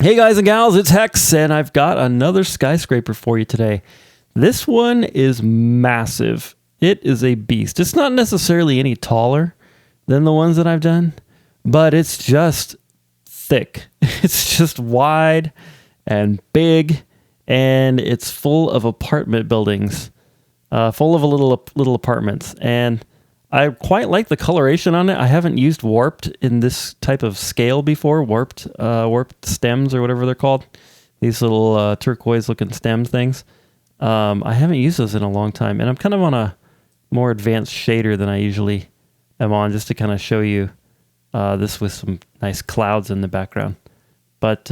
Hey guys and gals, it's Hex, and I've got another skyscraper for you today. This one is massive. It is a beast. It's not necessarily any taller than the ones that I've done, but it's just thick. It's just wide and big, and it's full of apartment buildings, full of little apartments. And I quite like the coloration on it. I haven't used warped in this type of scale before. Warped stems or whatever they're called. These little turquoise-looking stem things. I haven't used those in a long time, and I'm kind of on a more advanced shader than I usually am on, just to kind of show you this with some nice clouds in the background. But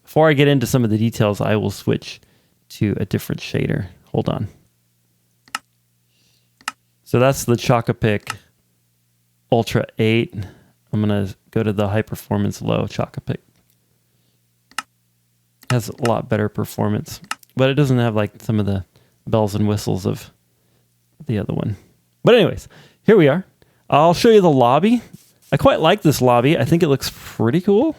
before I get into some of the details, I will switch to a different shader. Hold on. So that's the Chocapic Ultra 8. I'm going to go to the High Performance Low Chocapic. Has a lot better performance, but it doesn't have like some of the bells and whistles of the other one. But anyways, here we are. I'll show you the lobby. I quite like this lobby. I think it looks pretty cool.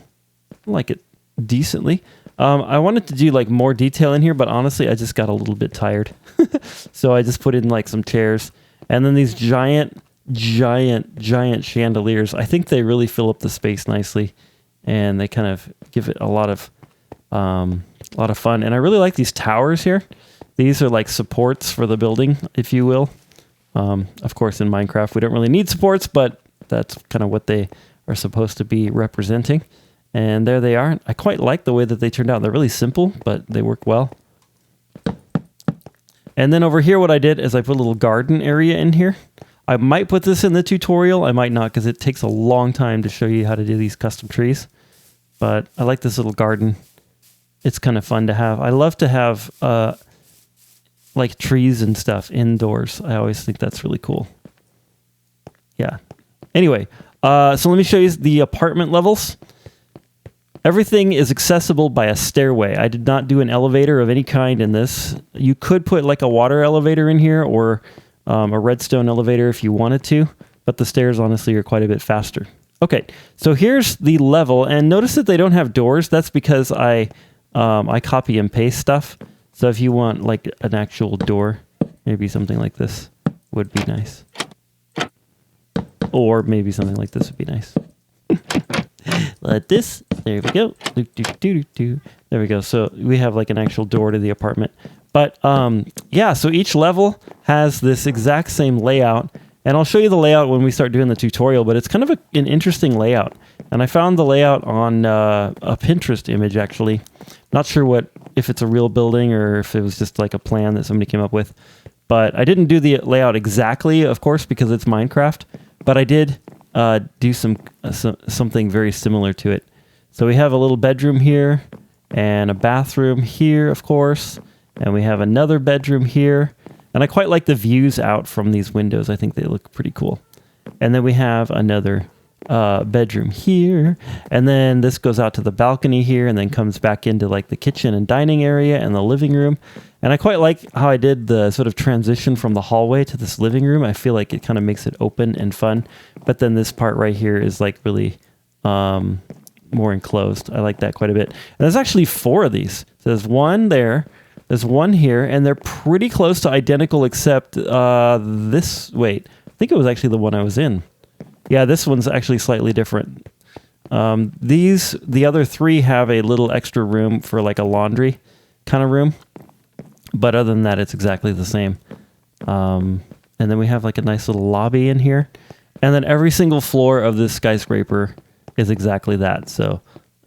I like it decently. I wanted to do like more detail in here, but honestly, I just got a little bit tired. So I just put in like some chairs. And then these giant chandeliers. I think they really fill up the space nicely, and they kind of give it a lot of fun. And I really like these towers here. These are like supports for the building, if you will. Of course, in Minecraft, we don't really need supports, but that's kind of what they are supposed to be representing. And there they are. I quite like the way that they turned out. They're really simple, but they work well. And then over here, what I did is I put a little garden area in here. I might put this in the tutorial. I might not, because it takes a long time to show you how to do these custom trees. But I like this little garden. It's kind of fun to have. I love to have like trees and stuff indoors. I always think that's really cool. Yeah. Anyway, so let me show you the apartment levels. Everything is accessible by a stairway. I did not do an elevator of any kind in this. You could put like a water elevator in here or a redstone elevator if you wanted to, but the stairs honestly are quite a bit faster. Okay, so here's the level, and notice that they don't have doors. That's because I copy and paste stuff. So if you want like an actual door, maybe something like this would be nice. Or maybe something like this would be nice. Like this. There we go. There we go. So we have like an actual door to the apartment. But yeah, so each level has this exact same layout. And I'll show you the layout when we start doing the tutorial, but it's kind of an interesting layout. And I found the layout on a Pinterest image, actually. Not sure if it's a real building or if it was just like a plan that somebody came up with. But I didn't do the layout exactly, of course, because it's Minecraft. But I did do something very similar to it. So we have a little bedroom here and a bathroom here, of course. And we have another bedroom here. And I quite like the views out from these windows. I think they look pretty cool. And then we have another bedroom here. And then this goes out to the balcony here and then comes back into like the kitchen and dining area and the living room. And I quite like how I did the sort of transition from the hallway to this living room. I feel like it kind of makes it open and fun. But then this part right here is like really more enclosed. I like that quite a bit. And there's actually 4 of these. So there's one there. There's one here, and they're pretty close to identical except this. Wait, I think it was actually the one I was in. Yeah, this one's actually slightly different. The other 3 have a little extra room for like a laundry kind of room. But other than that, it's exactly the same. And then we have like a nice little lobby in here. And then every single floor of this skyscraper is exactly that. So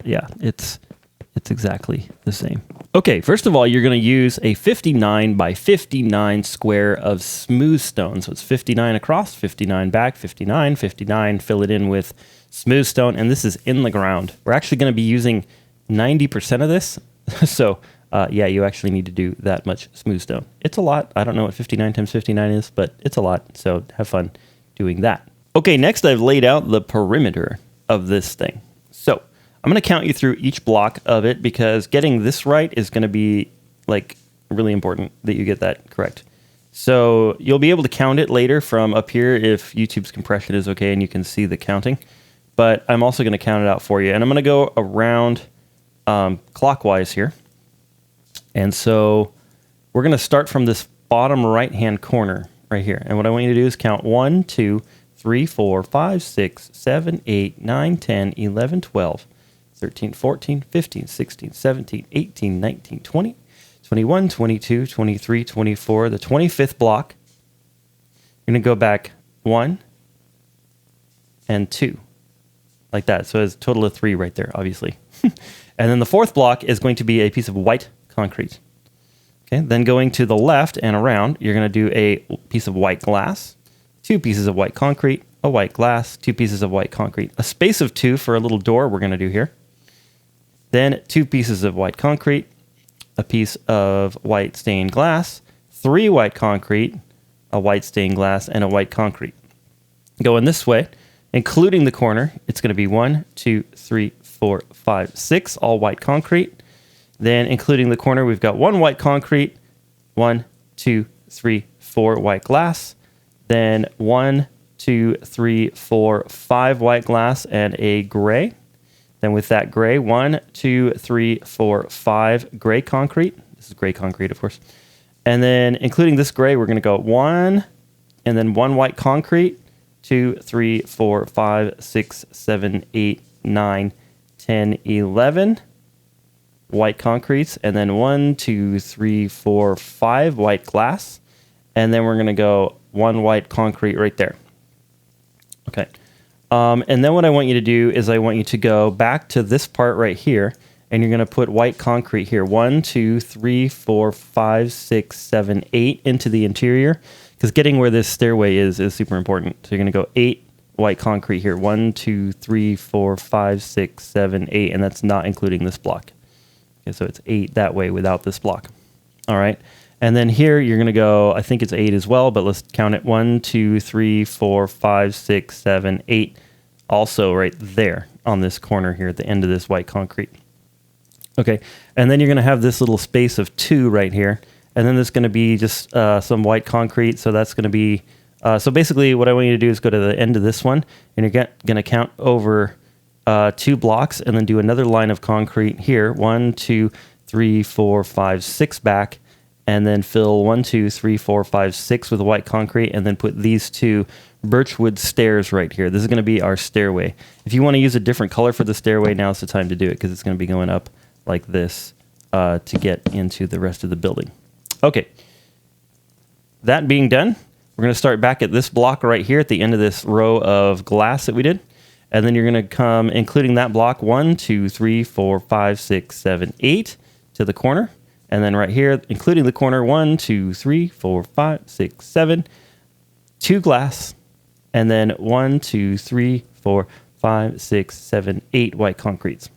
yeah, it's exactly the same. Okay, first of all, you're going to use a 59 by 59 square of smooth stone. So it's 59 across, 59 back, 59, 59, fill it in with smooth stone. And this is in the ground. We're actually going to be using 90% of this. So yeah, you actually need to do that much smooth stone. It's a lot. I don't know what 59 times 59 is, but it's a lot. So have fun doing that. Okay, next I've laid out the perimeter of this thing. So I'm going to count you through each block of it because getting this right is going to be like really important that you get that correct. So you'll be able to count it later from up here if YouTube's compression is okay and you can see the counting. But I'm also going to count it out for you. And I'm going to go around clockwise here. And so we're going to start from this bottom right-hand corner right here. And what I want you to do is count 1, 2, 3, 4, 5, 6, 7, 8, 9, 10, 11, 12, 13, 14, 15, 16, 17, 18, 19, 20, 21, 22, 23, 24, the 25th block. You're going to go back 1 and 2, like that. So it's a total of 3 right there, obviously. And then the 4th block is going to be a piece of white concrete. Okay, then going to the left and around, you're going to do a piece of white glass, 2 pieces of white concrete, a white glass, 2 pieces of white concrete, a space of 2 for a little door we're going to do here. Then 2 pieces of white concrete, a piece of white stained glass, 3 white concrete, a white stained glass, and a white concrete. Going this way, including the corner, it's going to be 1, 2, 3, 4, 5, 6, all white concrete. Then including the corner, we've got 1 white concrete, 1, 2, 3, 4 white glass. Then 1, 2, 3, 4, 5 white glass and a gray. Then with that gray, 1, 2, 3, 4, 5 gray concrete. This is gray concrete, of course. And then including this gray, we're going to go 1 and then 1 white concrete, 2, 3, 4, 5, 6, 7, 8, 9, 10, 11 white concretes, and then 1, 2, 3, 4, 5 white glass. And then we're going to go 1 white concrete right there. Okay. And then what I want you to do is I want you to go back to this part right here, and you're going to put white concrete here. 1, 2, 3, 4, 5, 6, 7, 8 into the interior, because getting where this stairway is super important. So you're going to go 8 white concrete here. 1, 2, 3, 4, 5, 6, 7, 8, and that's not including this block. Okay, so it's 8 that way without this block. All right. And then here you're going to go, I think it's 8 as well, but let's count it. 1, 2, 3, 4, 5, 6, 7, 8. Also right there on this corner here at the end of this white concrete. Okay. And then you're going to have this little space of 2 right here. And then there's going to be just some white concrete. So that's going to be, so basically what I want you to do is go to the end of this one, and you're going to count over 2 blocks and then do another line of concrete here. 1, 2, 3, 4, 5, 6 back. And then fill 1, 2, 3, 4, 5, 6 with white concrete, and then put these 2 birchwood stairs right here. This is going to be our stairway. If you want to use a different color for the stairway, now's the time to do it, because it's going to be going up like this to get into the rest of the building. Okay. That being done, we're going to start back at this block right here at the end of this row of glass that we did. And then you're going to come, including that block, 1, 2, 3, 4, 5, 6, 7, 8 to the corner. And then right here, including the corner, 1, 2, 3, 4, 5, 6, 7, 2 glass. And then 1, 2, 3, 4, 5, 6, 7, 8 white concretes.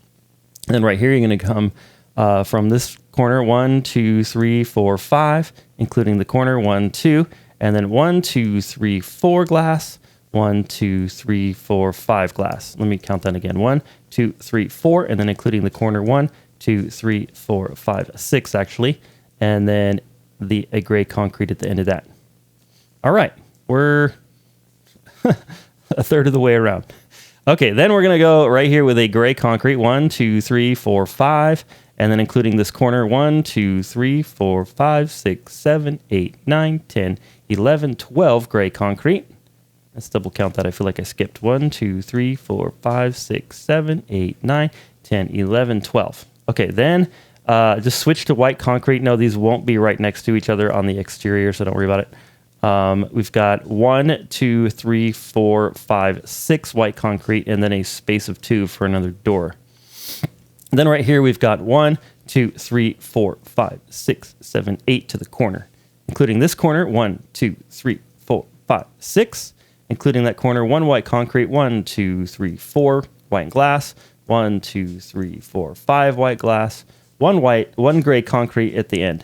And then right here, you're going to come from this corner, 1, 2, 3, 4, 5, including the corner, 1, 2, and then 1, 2, 3, 4 glass, 1, 2, 3, 4, 5 glass. Let me count that again. 1, 2, 3, 4, and then including the corner, 1, 2, 3, 4, 5, 6 actually, and then a gray concrete at the end of that. All right, we're a third of the way around. Okay, then we're gonna go right here with a gray concrete. 1, 2, 3, 4, 5, and then including this corner, 1, 2, 3, 4, 5, 6, 7, 8, 9, 10, 11, 12 gray concrete. Let's double count that. I feel like I skipped 1, 2, 3, 4, 5, 6, 7, 8, 9, 10, 11, 12. Okay, then just switch to white concrete. No, these won't be right next to each other on the exterior, so don't worry about it. We've got 1, 2, 3, 4, 5, 6 white concrete, and then a space of 2 for another door. And then right here, we've got 1, 2, 3, 4, 5, 6, 7, 8 to the corner. Including this corner, 1, 2, 3, 4, 5, 6. Including that corner, 1 white concrete, 1, 2, 3, 4 white glass, 1, 2, 3, 4, 5 white glass, 1 gray concrete at the end.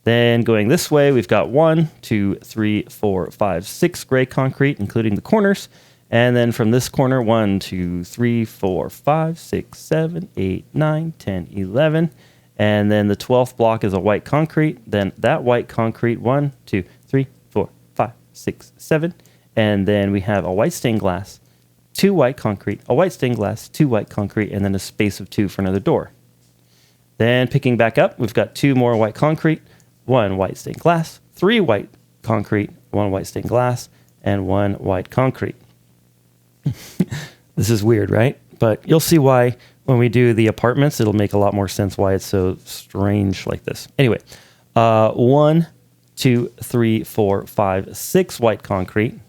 Then going this way, we've got 1, 2, 3, 4, 5, 6 gray concrete, including the corners. And then from this corner, 1, 2, 3, 4, 5, 6, 7, 8, 9, 10, 11. And then the 12th block is a white concrete. Then that white concrete, 1, 2, 3, 4, 5, 6, 7. And then we have a white stained glass, 2 white concrete, a white stained glass, 2 white concrete, and then a space of 2 for another door. Then picking back up, we've got 2 more white concrete, 1 white stained glass, 3 white concrete, 1 white stained glass, and 1 white concrete. This is weird, right? But you'll see why when we do the apartments, it'll make a lot more sense why it's so strange like this. Anyway, 1, 2, 3, 4, 5, 6 white concrete.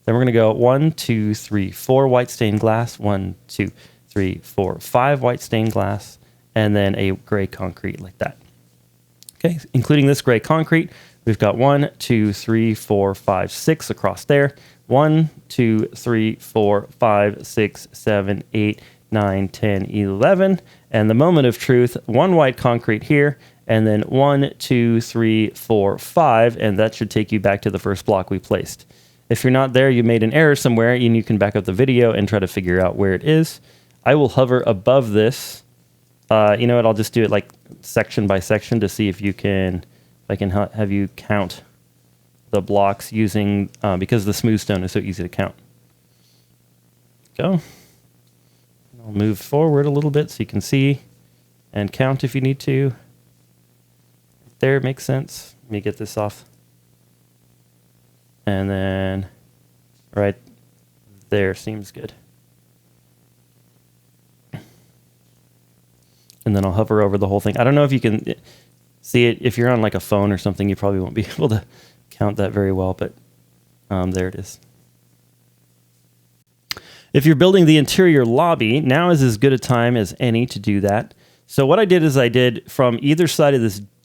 Then we're going to go 1, 2, 3, 4 white stained glass, 1, 2, 3, 4, 5 white stained glass, and then a gray concrete like that. Okay, including this gray concrete, we've got 1, 2, 3, 4, 5, 6 across there. 1, 2, 3, 4, 5, 6, 7, 8, 9, 10, 11. And the moment of truth, 1 white concrete here, and then 1, 2, 3, 4, 5, and that should take you back to the first block we placed. If you're not there, you made an error somewhere, and you can back up the video and try to figure out where it is. I will hover above this. You know what? I'll just do it like section by section to see if you can, if I can have you count the blocks using, because the smooth stone is so easy to count. Go. I'll move forward a little bit so you can see and count if you need to. There makes sense. Let me get this off. And then right there seems good. And then I'll hover over the whole thing. I don't know if you can see it. If you're on like a phone or something, you probably won't be able to count that very well, but there it is. If you're building the interior lobby, now is as good a time as any to do that. So what I did is I did from either side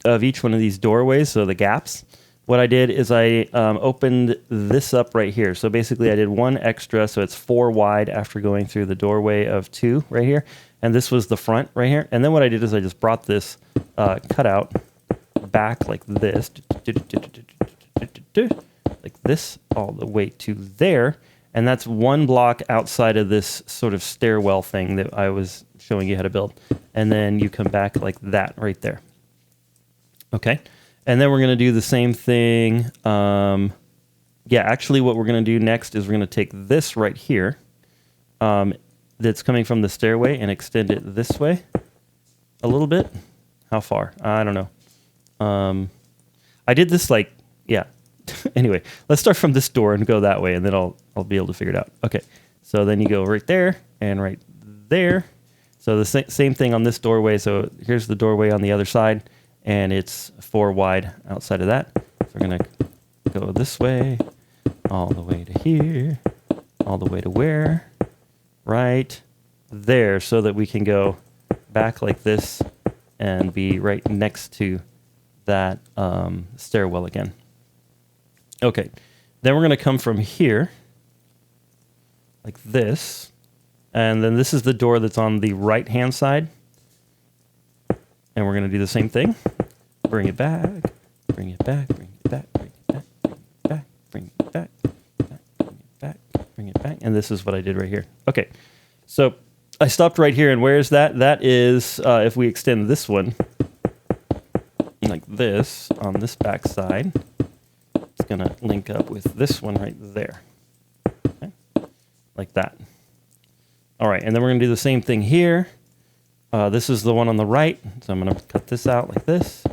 of each one of these doorways, so the gaps, what I did is I opened this up right here. So basically I did 1 extra, so it's 4 wide after going through the doorway of 2 right here. And this was the front right here. And then what I did is I just brought this cutout back like this, like this, all the way to there. And that's 1 block outside of this sort of stairwell thing that I was showing you how to build. And then you come back like that right there. Okay. And then we're going to do the same thing. Yeah, actually what we're going to do next is we're going to take this right here that's coming from the stairway and extend it this way a little bit. How far? I don't know. I did this like, yeah. Anyway, let's start from this door and go that way, and then I'll be able to figure it out. Okay, so then you go right there and right there. So the same thing on this doorway. So here's the doorway on the other side, and it's 4 wide outside of that. So we're going to go this way, all the way to here, all the way to where? Right there, so that we can go back like this and be right next to that stairwell again. Okay, then we're going to come from here, like this, and then this is the door that's on the right-hand side, and we're going to do the same thing. Bring it back, bring it back, bring it back, bring it back, bring it back, bring it back, bring it back, bring it back, and this is what I did right here. Okay, so I stopped right here, and where is that? That is, if we extend this one, like this, on this back side, it's going to link up with this one right there. Okay? Like that. All right, and then we're going to do the same thing here. This is the one on the right, so I'm going to cut this out like this.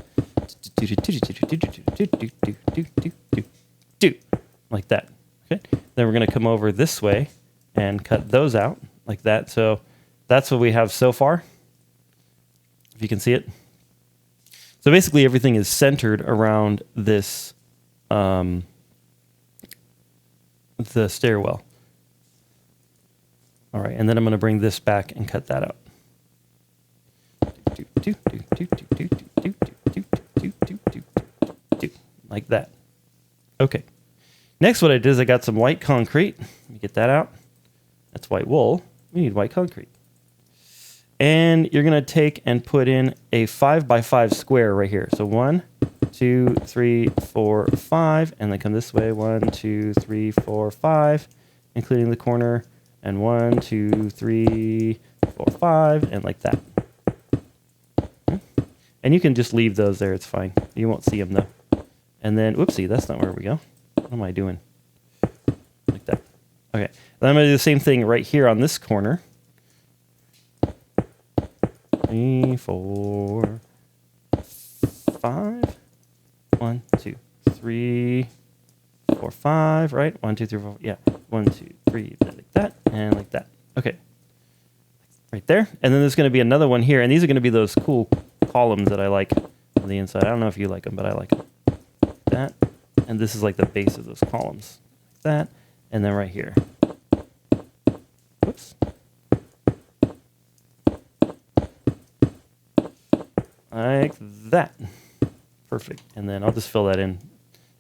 Like that. Okay. Then we're going to come over this way and cut those out like that. So that's what we have so far, if you can see it. So basically everything is centered around this the stairwell. All right, and then I'm going to bring this back and cut that out. Like that. Okay. Next, what I did is I got some white concrete. Let me get that out. That's white wool. We need white concrete. And you're going to take and put in a 5x5 square right here. So 1, 2, 3, 4, 5, and then come this way. 1, 2, 3, 4, 5, including the corner, and 1, 2, 3, 4, 5, and like that. Okay. And you can just leave those there. It's fine. You won't see them though. And then, whoopsie, that's not where we go. What am I doing? Like that. Okay. Then I'm going to do the same thing right here on this corner. 3, 4, 5. 1, 2, 3, 4, 5, right? 1, 2, 3, 4, yeah. 1, 2, 3, like that, and like that. Okay. Right there. And then there's going to be another one here, and these are going to be those cool columns that I like on the inside. I don't know if you like them, but I like them. Like that. And this is like the base of those columns. Like that. And then right here. Whoops. Like that. Perfect. And then I'll just fill that in,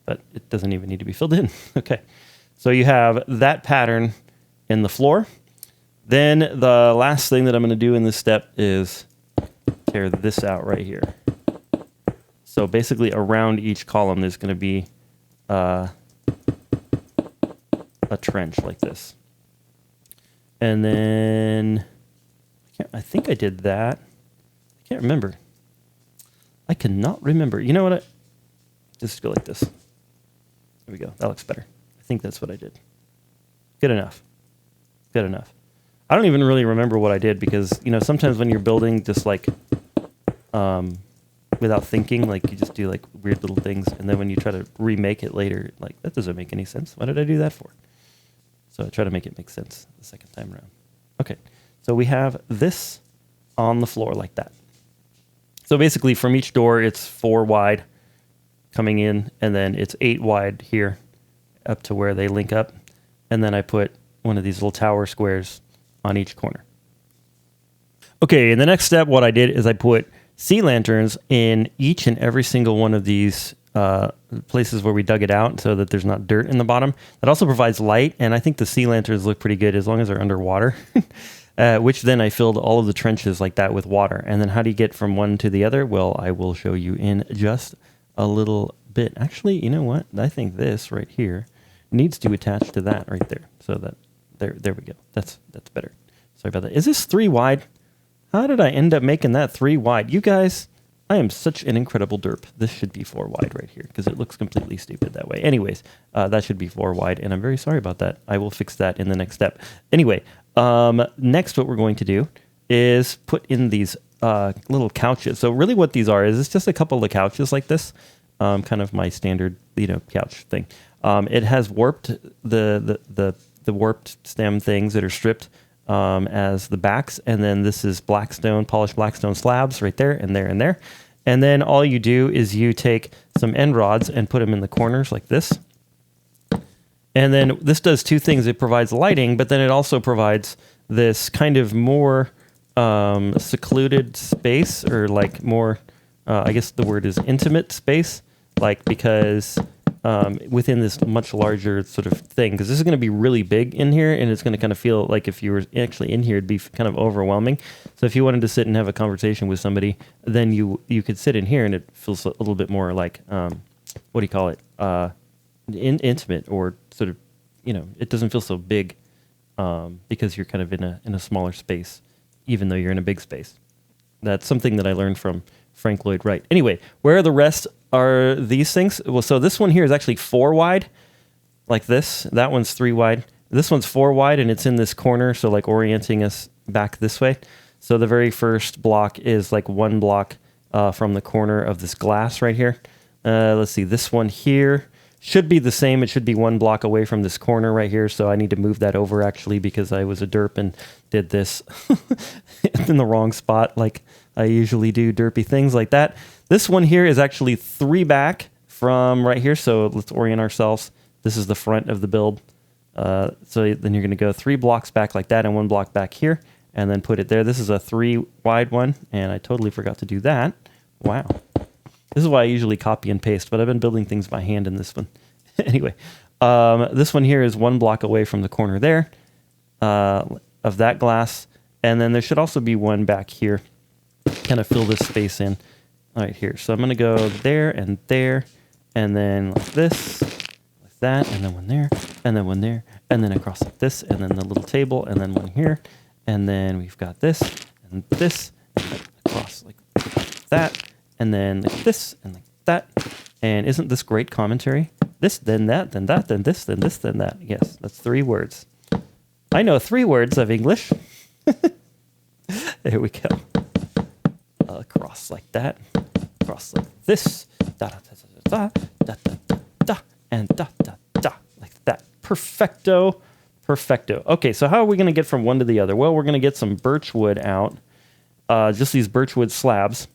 but it doesn't even need to be filled in. Okay. So you have that pattern in the floor. Then the last thing that I'm going to do in this step is tear this out right here. So basically around each column there's going to be a trench like this. And then I think I did that. I can't remember. I cannot remember. You know what? Just go like this. There we go. That looks better. I think that's what I did. Good enough. Good enough. I don't even really remember what I did because, you know, sometimes when you're building just like without thinking, like you just do like weird little things. And then when you try to remake it later, like that doesn't make any sense. What did I do that for? So I try to make it make sense the second time around. Okay. So we have this on the floor like that. So basically from each door, it's 4 wide coming in, and then it's 8 wide here up to where they link up. And then I put one of these little tower squares on each corner. Okay, in the next step, what I did is I put sea lanterns in each and every single one of these places where we dug it out so that there's not dirt in the bottom. That also provides light, and I think the sea lanterns look pretty good as long as they're underwater. Which then I filled all of the trenches like that with water. And then how do you get from one to the other? Well, I will show you in just a little bit. Actually, you know what? I think this right here needs to attach to that right there. So that there we go. That's better. Sorry about that. Is this 3 wide? How did I end up making that 3 wide? You guys, I am such an incredible derp. This should be 4 wide right here because it looks completely stupid that way. Anyways, that should be 4 wide, and I'm very sorry about that. I will fix that in the next step. Anyway, next what we're going to do is put in these little couches. So really what these are is it's just a couple of couches like this, kind of my standard, you know, couch thing. It has warped the warped stem things that are stripped as the backs, and then this is blackstone, polished blackstone slabs right there and there and there. And then all you do is you take some end rods and put them in the corners like this. And then this does 2 things. It provides lighting, but then it also provides this kind of more secluded space, or like more, I guess the word is intimate space, like because within this much larger sort of thing, because this is going to be really big in here, and it's going to kind of feel like if you were actually in here, it'd be kind of overwhelming. So if you wanted to sit and have a conversation with somebody, then you could sit in here, and it feels a little bit more like, what do you call it? Intimate, or sort of, you know, it doesn't feel so big because you're kind of in a smaller space, even though you're in a big space. That's something that I learned from Frank Lloyd Wright. Anyway, where are the rest are these things? Well, so this one here is actually 4 wide, like this. That one's 3 wide. This one's 4 wide, and it's in this corner, so like orienting us back this way. So the very first block is like 1 block from the corner of this glass right here. Let's see, this one here should be the same. It should be 1 block away from this corner right here. So I need to move that over actually because I was a derp and did this in the wrong spot like I usually do derpy things like that. This one here is actually 3 back from right here. So let's orient ourselves. This is the front of the build. So then you're going to go 3 blocks back like that and 1 block back here and then put it there. This is a 3 wide one, and I totally forgot to do that. Wow. This is why I usually copy and paste, but I've been building things by hand in this one. Anyway, this one here is 1 block away from the corner there of that glass. And then there should also be 1 back here. Kind of fill this space in right here. So I'm going to go there, and then like this, like that, and then 1 there, and then 1 there, and then across like this, and then the little table, and then 1 here. And then we've got this, and then across like that. And then like this, and like that. And isn't this great commentary? This, then that, then that, then this, then this, then that. Yes, that's 3 words. I know 3 words of English. There we go. cross like that, cross like this, da da da da da da da da, and da da da, like that. Perfecto, perfecto. Okay, so how are we going to get from one to the other? Well, we're going to get some birch wood out, just these birch wood slabs.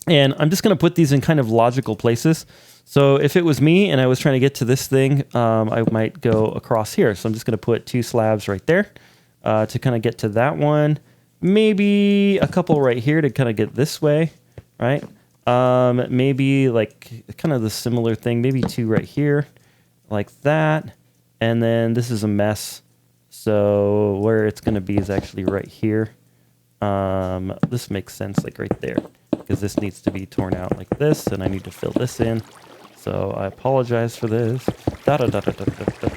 And I'm just going to put these in kind of logical places. So if it was me and I was trying to get to this thing, I might go across here. So I'm just going to put 2 slabs right there to kind of get to that one. Maybe a couple right here to kind of get this way, right? Maybe like kind of the similar thing. Maybe 2 right here, like that. And then this is a mess. So where it's going to be is actually right here. This makes sense, like right there, because this needs to be torn out like this, and I need to fill this in. So I apologize for this. Da da da da da da da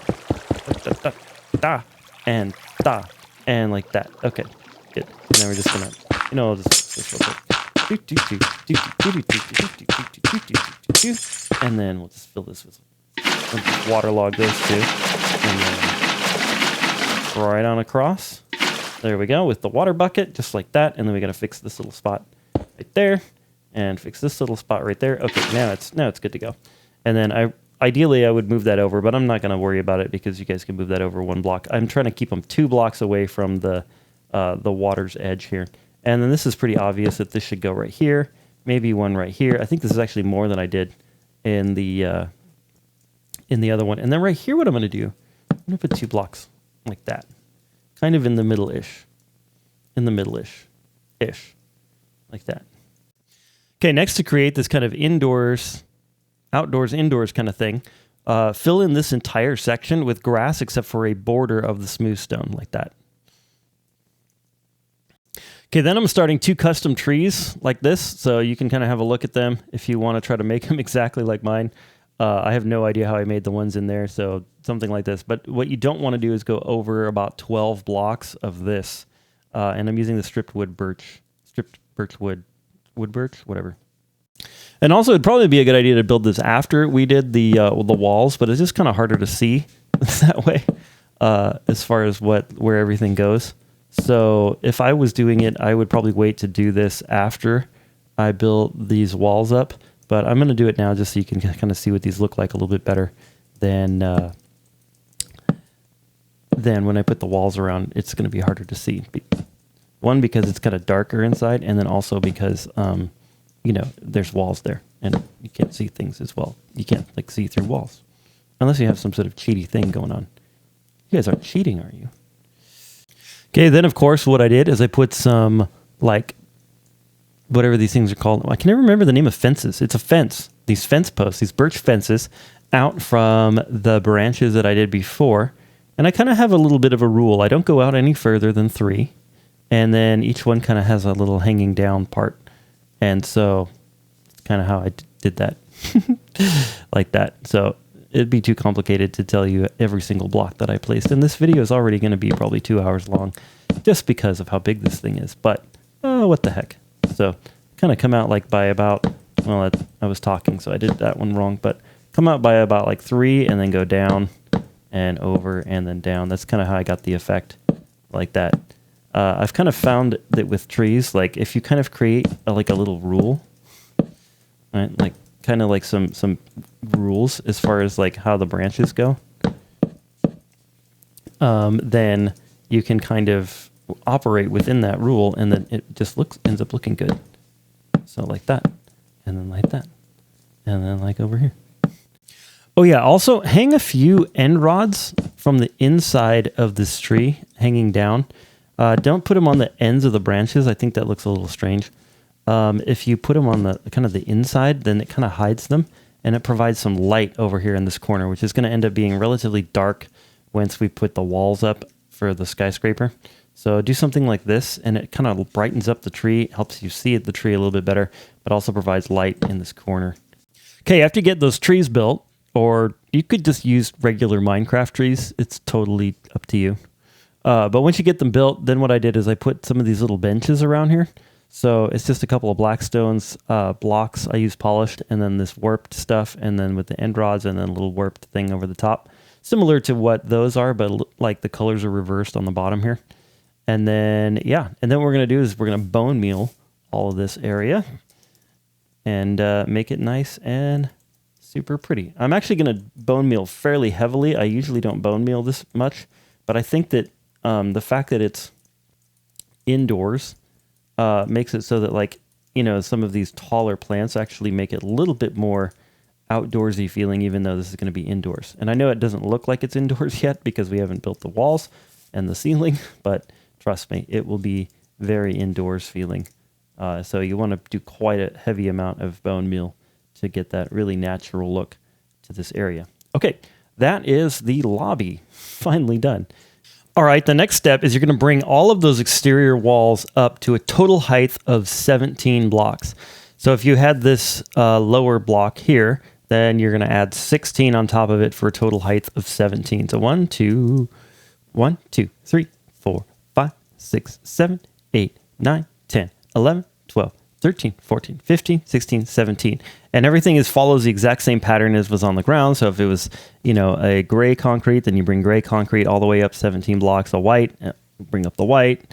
da da da and da and like that. Okay, good. And then we're just gonna, I'll just this real quick. And then we'll just fill this with waterlog those 2, and then right on across. There we go, with the water bucket, just like that. And then we got to fix this little spot right there, and fix this little spot right there. Okay, now it's good to go. And then ideally I would move that over, but I'm not going to worry about it because you guys can move that over 1 block. I'm trying to keep them 2 blocks away from the water's edge here. And then this is pretty obvious that this should go right here, maybe 1 right here. I think this is actually more than I did in the other one. And then right here, what I'm going to do, I'm going to put 2 blocks like that. Kind of in the middle-ish. In the middle-ish. Like that. Okay, next to create this kind of indoors, outdoors, indoors kind of thing, fill in this entire section with grass except for a border of the smooth stone, like that. Okay, then I'm starting 2 custom trees like this, so you can kind of have a look at them if you want to try to make them exactly like mine. I have no idea how I made the ones in there, so something like this. But what you don't want to do is go over about 12 blocks of this. And I'm using the stripped birch wood, whatever. And also, it'd probably be a good idea to build this after we did the walls, but it's just kind of harder to see that way as far as where everything goes. So if I was doing it, I would probably wait to do this after I built these walls up. But I'm going to do it now just so you can kind of see what these look like a little bit better than when I put the walls around. It's going to be harder to see. 1, because it's kind of darker inside, and then also because, there's walls there, and you can't see things as well. You can't, see through walls. Unless you have some sort of cheaty thing going on. You guys aren't cheating, are you? Okay, then, of course, what I did is I put some, whatever these things are called. I can never remember the name of fences. It's a fence. These fence posts, these birch fences, out from the branches that I did before. And I kind of have a little bit of a rule. I don't go out any further than 3. And then each one kind of has a little hanging down part. And so it's kind of how I did that. Like that. So it'd be too complicated to tell you every single block that I placed. And this video is already going to be probably 2 hours long just because of how big this thing is. But what the heck. So kind of come out by about, I was talking, so I did that one wrong, but come out by about 3 and then go down and over and then down. That's kind of how I got the effect like that. I've kind of found that with trees, if you kind of create a little rule, right? Kind of some rules as far as how the branches go, then you can kind of operate within that rule, and then it just ends up looking good. So like that, and then like that, and then over here. Oh yeah, also hang a few end rods from the inside of this tree hanging down. Don't put them on the ends of the branches. I think that looks a little strange. If you put them on the kind of the inside, then it kind of hides them, and it provides some light over here in this corner, which is going to end up being relatively dark once we put the walls up for the skyscraper. So do something like this, and it kind of brightens up the tree, helps you see the tree a little bit better, but also provides light in this corner. Okay, after you get those trees built, or you could just use regular Minecraft trees. It's totally up to you. But once you get them built, then what I did is I put some of these little benches around here. So it's just a couple of Blackstone's blocks I use polished, and then this warped stuff, and then with the end rods, and then a little warped thing over the top. Similar to what those are, but the colors are reversed on the bottom here. And then, yeah, and then what we're going to do is we're going to bone meal all of this area and make it nice and super pretty. I'm actually going to bone meal fairly heavily. I usually don't bone meal this much, but I think that the fact that it's indoors makes it so that, like, you know, some of these taller plants actually make it a little bit more outdoorsy feeling, even though this is going to be indoors. And I know it doesn't look like it's indoors yet because we haven't built the walls and the ceiling, but trust me, it will be very indoors feeling. So you want to do quite a heavy amount of bone meal to get that really natural look to this area. Okay, that is the lobby finally done. All right, the next step is you're going to bring all of those exterior walls up to a total height of 17 blocks. So if you had this lower block here, then you're going to add 16 on top of it for a total height of 17. So 1, 2, 3, 4, 5, 6, 7, 8, 9, 10, 11, 12, 13, 14, 15, 16, 17. And everything follows the exact same pattern as was on the ground. So if it was, you know, a gray concrete, then you bring gray concrete all the way up 17 blocks. A white, bring up the white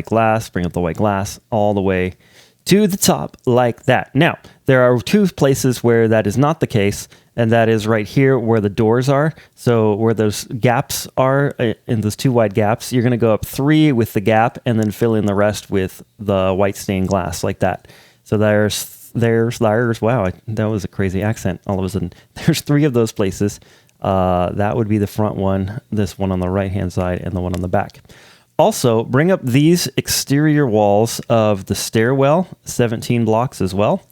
glass, bring up the white glass all the way to the top like that. Now, there are two places where that is not the case, and that is right here where the doors are. So where those gaps are, in those two wide gaps, you're going to go up 3 with the gap and then fill in the rest with the white stained glass like that. So there's, wow, that was a crazy accent all of a sudden. There's 3 of those places. That would be the front one, this one on the right-hand side, and the one on the back. Also, bring up these exterior walls of the stairwell, 17 blocks as well.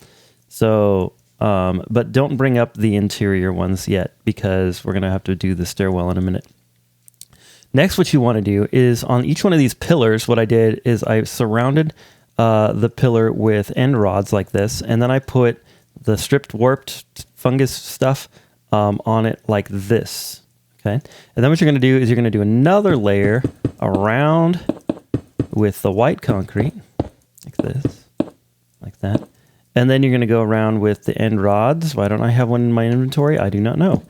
So, but don't bring up the interior ones yet because we're going to have to do the stairwell in a minute. Next, what you want to do is on each one of these pillars, what I did is I surrounded the pillar with end rods like this, and then I put the stripped warped fungus stuff on it like this. Okay, and then what you're going to do is you're going to do another layer around with the white concrete like this, like that. And then you're going to go around with the end rods. Why don't I have one in my inventory? I do not know.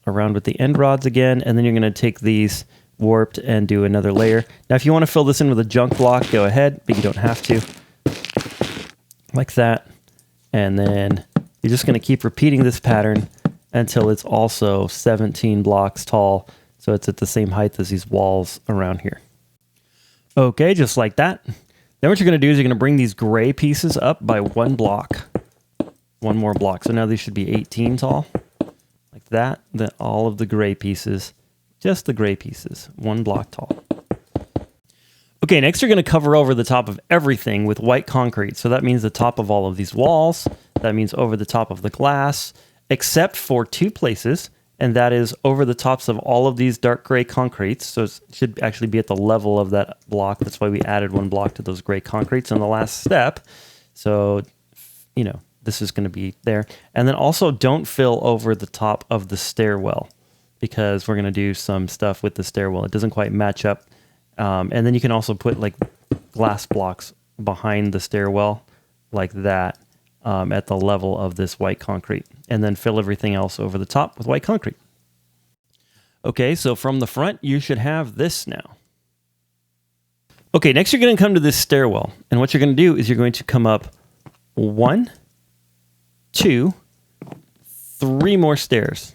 Around with the end rods again, and then you're going to take these warped and do another layer. Now, if you want to fill this in with a junk block, go ahead, but you don't have to. Like that. And then you're just going to keep repeating this pattern until it's also 17 blocks tall, so it's at the same height as these walls around here. Okay, just like that. Then what you're going to do is you're going to bring these gray pieces up by 1 block. 1 more block. So now these should be 18 tall. Like that. Then all of the gray pieces, just the gray pieces, 1 block tall. Okay, next you're going to cover over the top of everything with white concrete. So that means the top of all of these walls. That means over the top of the glass, except for 2 places, and that is over the tops of all of these dark gray concretes. So it should actually be at the level of that block. That's why we added 1 block to those gray concretes on the last step. So, you know, this is going to be there. And then also don't fill over the top of the stairwell because we're going to do some stuff with the stairwell. It doesn't quite match up. And then you can also put like glass blocks behind the stairwell like that. At the level of this white concrete, and then fill everything else over the top with white concrete. Okay, so from the front, you should have this now. Okay, next you're going to come to this stairwell, and what you're going to do is you're going to come up 1, 2, 3 more stairs.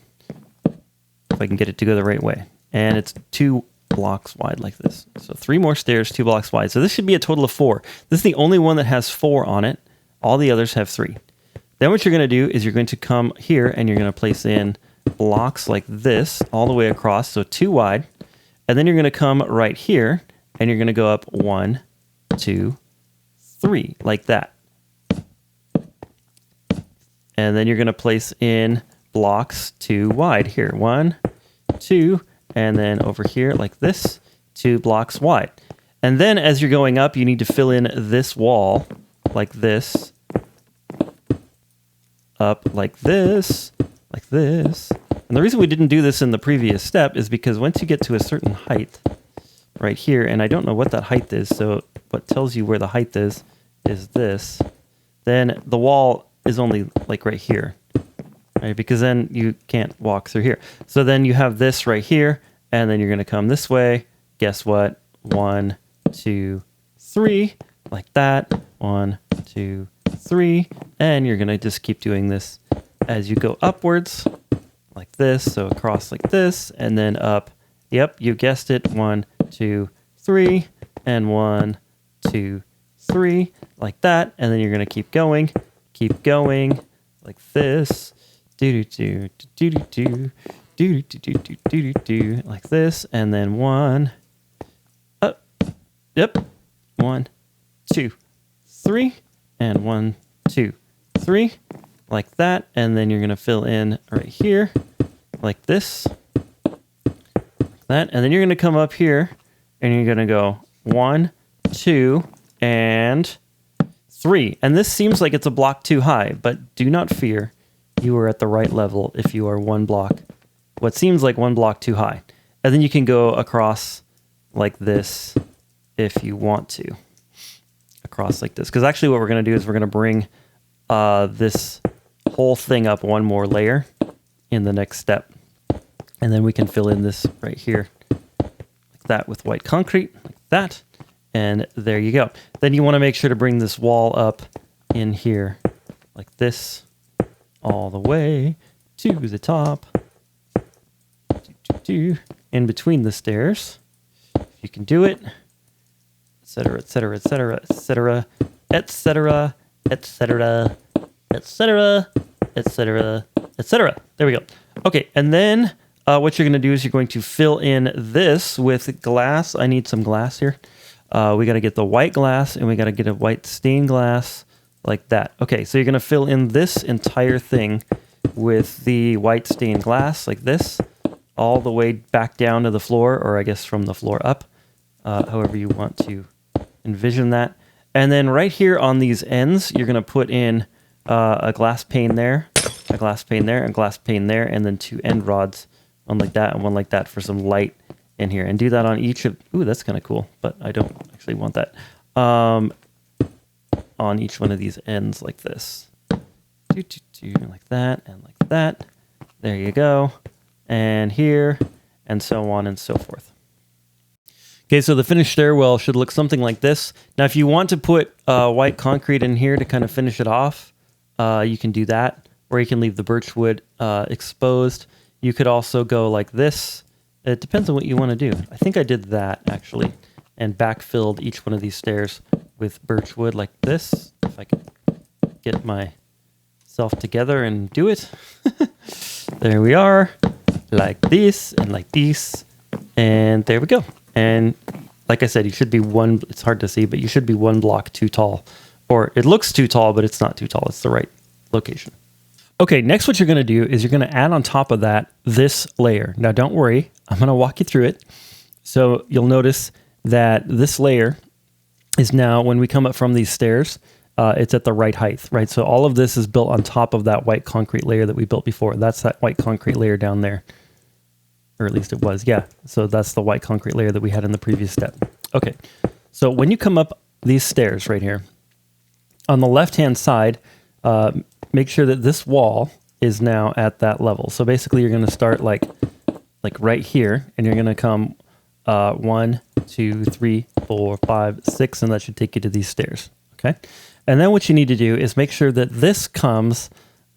If I can get it to go the right way. And it's 2 blocks wide like this. So 3 more stairs, 2 blocks wide. So this should be a total of 4. This is the only one that has 4 on it. All the others have 3. Then what you're going to do is you're going to come here and you're going to place in blocks like this all the way across, so 2 wide. And then you're going to come right here and you're going to go up 1, 2, 3, like that. And then you're going to place in blocks 2 wide here. 1, 2, and then over here like this, 2 blocks wide. And then as you're going up, you need to fill in this wall like this, up like this, like this. And the reason we didn't do this in the previous step is because once you get to a certain height right here, and I don't know what that height is, so what tells you where the height is this, then the wall is only like right here, right? Because then you can't walk through here. So then you have this right here, and then you're going to come this way. Guess what? 1, 2, 3. like that. 1, 2, 3. And you're going to just keep doing this as you go upwards like this. So across like this and then up. Yep, you guessed it. 1, 2, 3. And 1, 2, 3. Like that. And then you're going to keep going like this. Do do do do do do do do do do do like this. And then 1 up. Yep. 1, 2, 3. And 1, 2, 3. Like that. And then you're going to fill in right here like this. Like that. And then you're going to come up here and you're going to go 1, 2, and 3. And this seems like it's a block too high, but do not fear. You are at the right level if you are one block, what seems like one block too high. And then you can go across like this if you want to. Across like this. Because actually what we're going to do is we're going to bring this whole thing up one more layer in the next step. And then we can fill in this right here like that with white concrete, like that. And there you go. Then you want to make sure to bring this wall up in here like this all the way to the top. In between the stairs. If you can do it. Etc., etc., etc., etc., etc., etc., etc., etc., etc. There we go. Okay, and then what you're going to do is you're going to fill in this with glass. I need some glass here. We got to get the white glass and we got to get a white stained glass like that. Okay, so you're going to fill in this entire thing with the white stained glass like this, all the way back down to the floor, or I guess from the floor up, however you want to envision that. And then right here on these ends, you're going to put in a glass pane there, a glass pane there, a glass pane there, and then 2 end rods, one like that and one like that for some light in here. And do that on each of, ooh, that's kind of cool, but I don't actually want that. On each one of these ends like this. Like that and like that. There you go. And here, and so on and so forth. Okay, so the finished stairwell should look something like this. Now, if you want to put white concrete in here to kind of finish it off, you can do that, or you can leave the birch wood exposed. You could also go like this. It depends on what you want to do. I think I did that, actually, and backfilled each one of these stairs with birch wood like this. If I could get myself together and do it. There we are, like this and like this, and there we go. And like I said, you should be one, it's hard to see, but you should be 1 block too tall. Or it looks too tall, but it's not too tall. It's the right location. Okay, next what you're going to do is you're going to add on top of that this layer. Now don't worry, I'm going to walk you through it. So you'll notice that this layer is now, when we come up from these stairs, it's at the right height, right? So all of this is built on top of that white concrete layer that we built before. That's that white concrete layer down there. Or at least it was, yeah. So that's the white concrete layer that we had in the previous step. Okay, so when you come up these stairs right here, on the left-hand side, make sure that this wall is now at that level. So basically you're gonna start like right here, and you're gonna come 1, 2, 3, 4, 5, 6, and that should take you to these stairs, okay? And then what you need to do is make sure that this comes,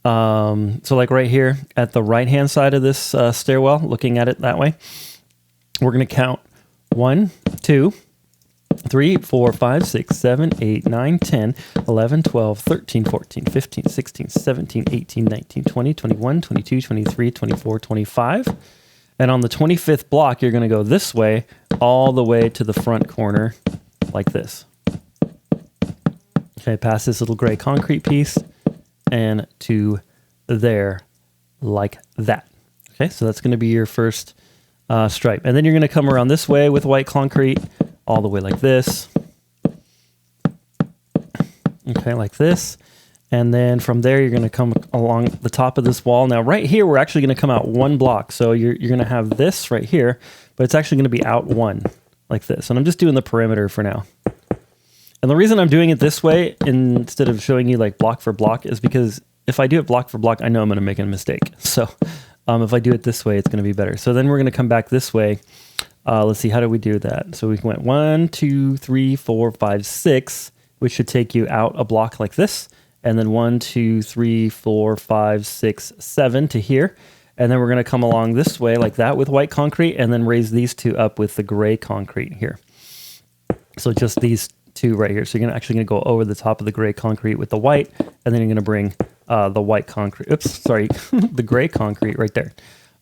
so like right here at the right-hand side of this stairwell, looking at it that way, we're going to count 1, 2, 3, 4, 5, 6, 7, 8, 9, 10, 11, 12, 13, 14, 15, 16, 17, 18, 19, 20, 21, 22, 23, 24, 25. And on the 25th block, you're going to go this way, all the way to the front corner like this. Okay, past this little gray concrete piece and to there like that. Okay, so that's going to be your first stripe. And then you're going to come around this way with white concrete all the way like this. Okay, like this. And then from there, you're going to come along the top of this wall. Now, right here, we're actually going to come out 1 block. So you're going to have this right here, but it's actually going to be out 1 like this. And I'm just doing the perimeter for now. And the reason I'm doing it this way instead of showing you like block for block is because if I do it block for block, I know I'm going to make a mistake. So if I do it this way, it's going to be better. So then we're going to come back this way. Let's see, how do we do that? So we went 1, 2, 3, 4, 5, 6. which should take you out a block like this. And then 1, 2, 3, 4, 5, 6, 7 to here. And then we're going to come along this way like that with white concrete and then raise these two up with the gray concrete here. So just these two right here. So you're actually going to go over the top of the gray concrete with the white, and then you're going to bring the white concrete, the gray concrete right there.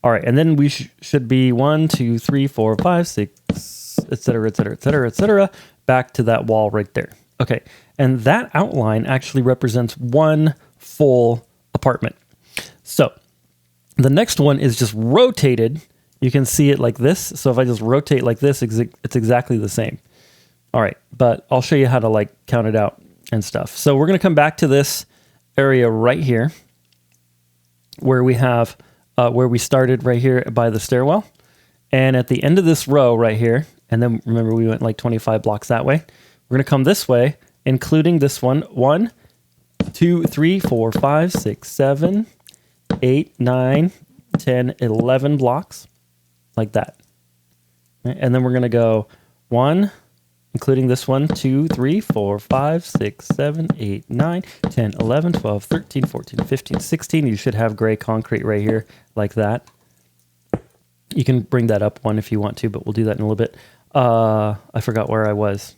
All right, and then we should be 1, 2, 3, 4, 5, 6, etc., etc., etc., etc., back to that wall right there. Okay, and that outline actually represents one full apartment. So the next one is just rotated. You can see it like this. So if I just rotate like this, it's exactly the same. All right, but I'll show you how to like count it out and stuff. So we're going to come back to this area right here where we have where we started right here by the stairwell. And at the end of this row right here, and then remember we went like 25 blocks that way. We're going to come this way, including this one. 1, 2, 3, 4, 5, 6, 7, 8, 9, 10, 11 blocks like that. And then we're going to go 1, including this one, 2, 3, 4, 5, 6, 7, 8, 9, 10, 11, 12, 13, 14, 15, 16. You should have gray concrete right here like that. You can bring that up one if you want to, but we'll do that in a little bit. I forgot where I was.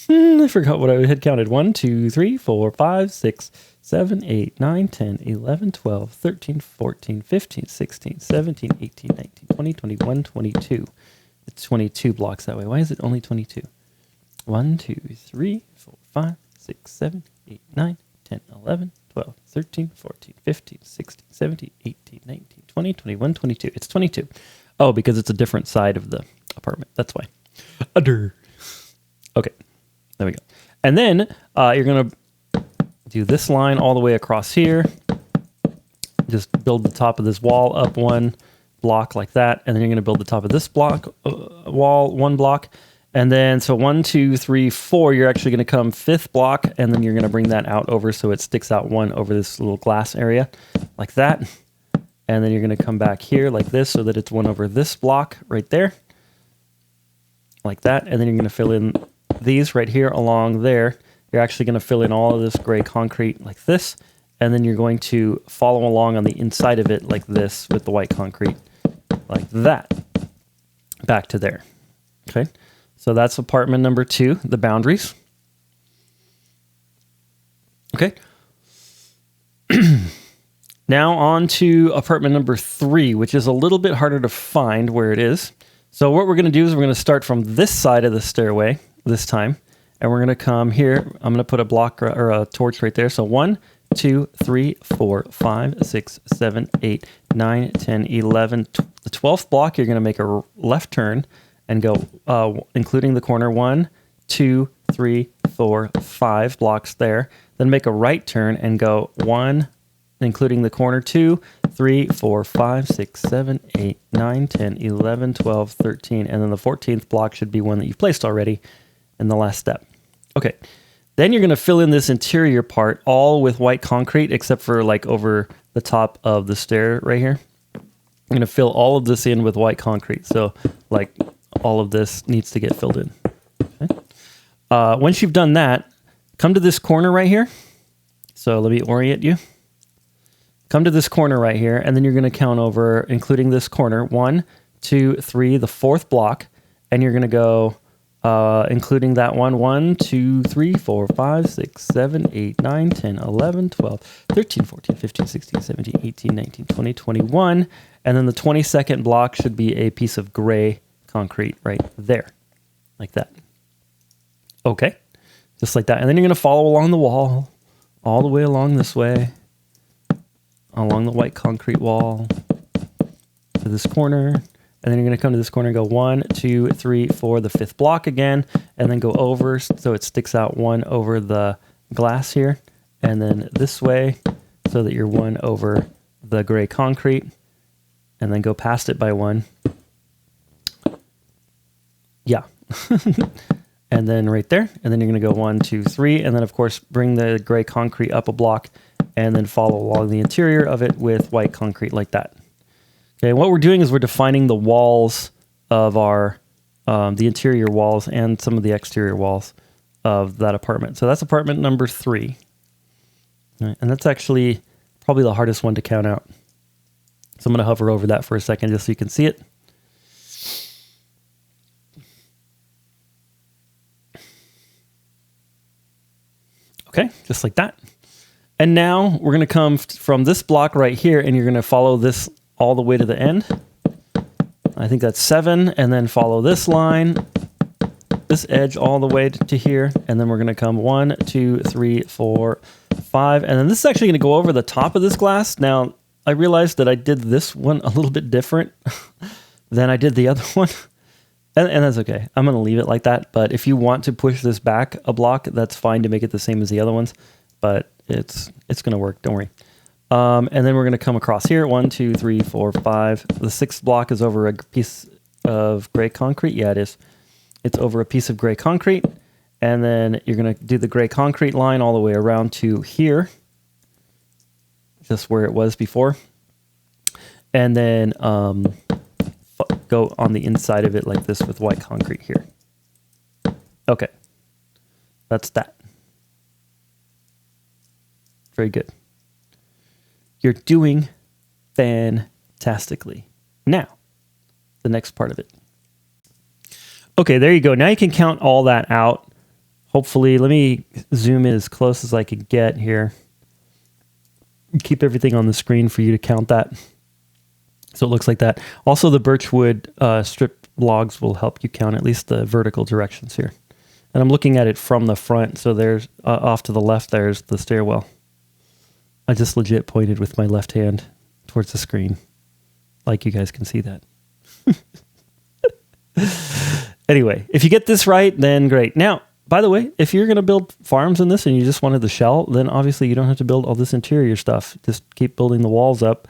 I forgot what I had counted. 1, 2, 3, 4, 5, 6, 7, 8, 9, 10, 11, 12, 13, 14, 15, 16, 17, 18, 19, 20, 21, 22. It's 22 blocks that way. Why is it only 22? 1, 2, 3, 4, 5, 6, 7, 8, 9, 10, 11, 12, 13, 14, 15, 16, 17, 18, 19, 20, 21, 22. It's 22. Oh, because it's a different side of the apartment. That's why. Okay. There we go. And then you're going to do this line all the way across here. Just build the top of this wall up one block like that. And then you're going to build the top of this block wall one block. And then so 1, 2, 3, 4, you're actually going to come fifth block. And then you're going to bring that out over so it sticks out one over this little glass area like that. And then you're going to come back here like this so that it's one over this block right there. Like that. And then you're going to fill in these right here along there. You're actually going to fill in all of this gray concrete like this, and then you're going to follow along on the inside of it like this with the white concrete like that back to there. Okay, so that's apartment number 2, the boundaries. Okay, now on to apartment number 3, which is a little bit harder to find where it is. So what we're going to do is we're going to start from this side of the stairway this time, and we're going to come here. I'm going to put a block or a torch right there. So 1, 2, 3, 4, 5, 6, 7, 8, 9, 10, 11. The 12th block, you're going to make a left turn and go, including the corner, 1, 2, 3, 4, 5 blocks there. Then make a right turn and go 1, including the corner, 2, 3, 4, 5, 6, 7, 8, 9, 10, 11, 12, 13. And then the 14th block should be one that you've placed already in the last step. Okay, then you're going to fill in this interior part all with white concrete except for like over the top of the stair right here. I'm going to fill all of this in with white concrete. So like all of this needs to get filled in. Okay. Once you've done that, come to this corner right here. So let me orient you. Come to this corner right here, and then you're going to count over, including this corner, 1, 2, 3, the 4th block, and you're going to go, including that one, 1, 2, 3, 4, 5, 6, 7, 8, 9, 10, 11, 12, 13, 14, 15, 16, 17, 18, 19, 20, 21, and then the 22nd block should be a piece of gray concrete right there, like that. Okay, just like that. And then you're going to follow along the wall, all the way along this way, along the white concrete wall to this corner, and then you're going to come to this corner and go 1, 2, 3, 4, the 5th block again, and then go over so it sticks out one over the glass here, and then this way so that you're one over the gray concrete, and then go past it by 1. Yeah. And then right there, and then you're going to go 1, 2, 3, and then of course bring the gray concrete up a block and then follow along the interior of it with white concrete like that. Okay, what we're doing is we're defining the walls of our, the interior walls and some of the exterior walls of that apartment. So that's apartment number 3. Right, and that's actually probably the hardest one to count out. So I'm going to hover over that for a second just so you can see it. Okay, just like that. And now we're going to come from this block right here, and you're going to follow this all the way to the end. I think that's 7, and then follow this line, this edge all the way to here, and then we're going to come 1, 2, 3, 4, 5, and then this is actually going to go over the top of this glass. Now, I realized that I did this one a little bit different than I did the other one, and that's okay. I'm going to leave it like that, but if you want to push this back a block, that's fine to make it the same as the other ones, but it's going to work, don't worry. And then we're going to come across here, 1, 2, 3, 4, 5. The 6th block is over a piece of gray concrete. Yeah, it is. It's over a piece of gray concrete. And then you're going to do the gray concrete line all the way around to here, just where it was before. And then go on the inside of it like this with white concrete here. Okay. That's that. Very good. You're doing fantastically. Now, the next part of it. Okay, there you go. Now you can count all that out. Hopefully, let me zoom in as close as I can get here. Keep everything on the screen for you to count that. So it looks like that. Also, the birchwood strip logs will help you count at least the vertical directions here. And I'm looking at it from the front, so there's off to the left, there's the stairwell. I just legit pointed with my left hand towards the screen, like you guys can see that. Anyway, if you get this right, then great. Now, by the way, if you're going to build farms in this and you just wanted the shell, then obviously you don't have to build all this interior stuff. Just keep building the walls up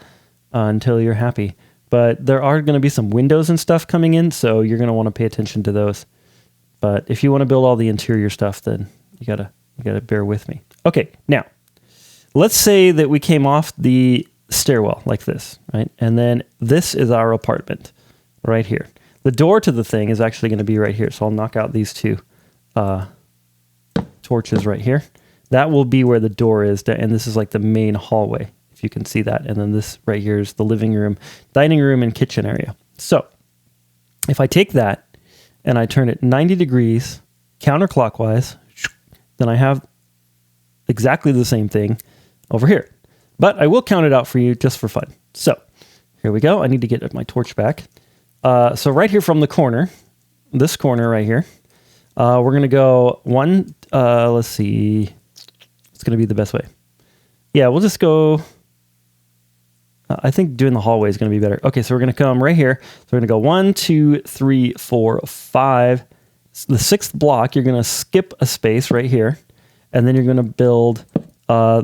until you're happy. But there are going to be some windows and stuff coming in, so you're going to want to pay attention to those. But if you want to build all the interior stuff, then you gotta bear with me. Okay, now, let's say that we came off the stairwell like this, right? And then this is our apartment right here. The door to the thing is actually going to be right here. So I'll knock out these 2 torches right here. That will be where the door is. And this is like the main hallway, if you can see that. And then this right here is the living room, dining room, and kitchen area. So if I take that and I turn it 90 degrees counterclockwise, then I have exactly the same thing over here. But I will count it out for you just for fun. So here we go. I need to get my torch back. So right here from the corner, this corner right here, we're going to go 1, let's see, it's going to be the best way. Yeah, we'll just go, I think doing the hallway is going to be better. Okay, so we're going to come right here. So we're going to go 1, 2, 3, 4, 5. The 6th block, you're going to skip a space right here, and then you're going to build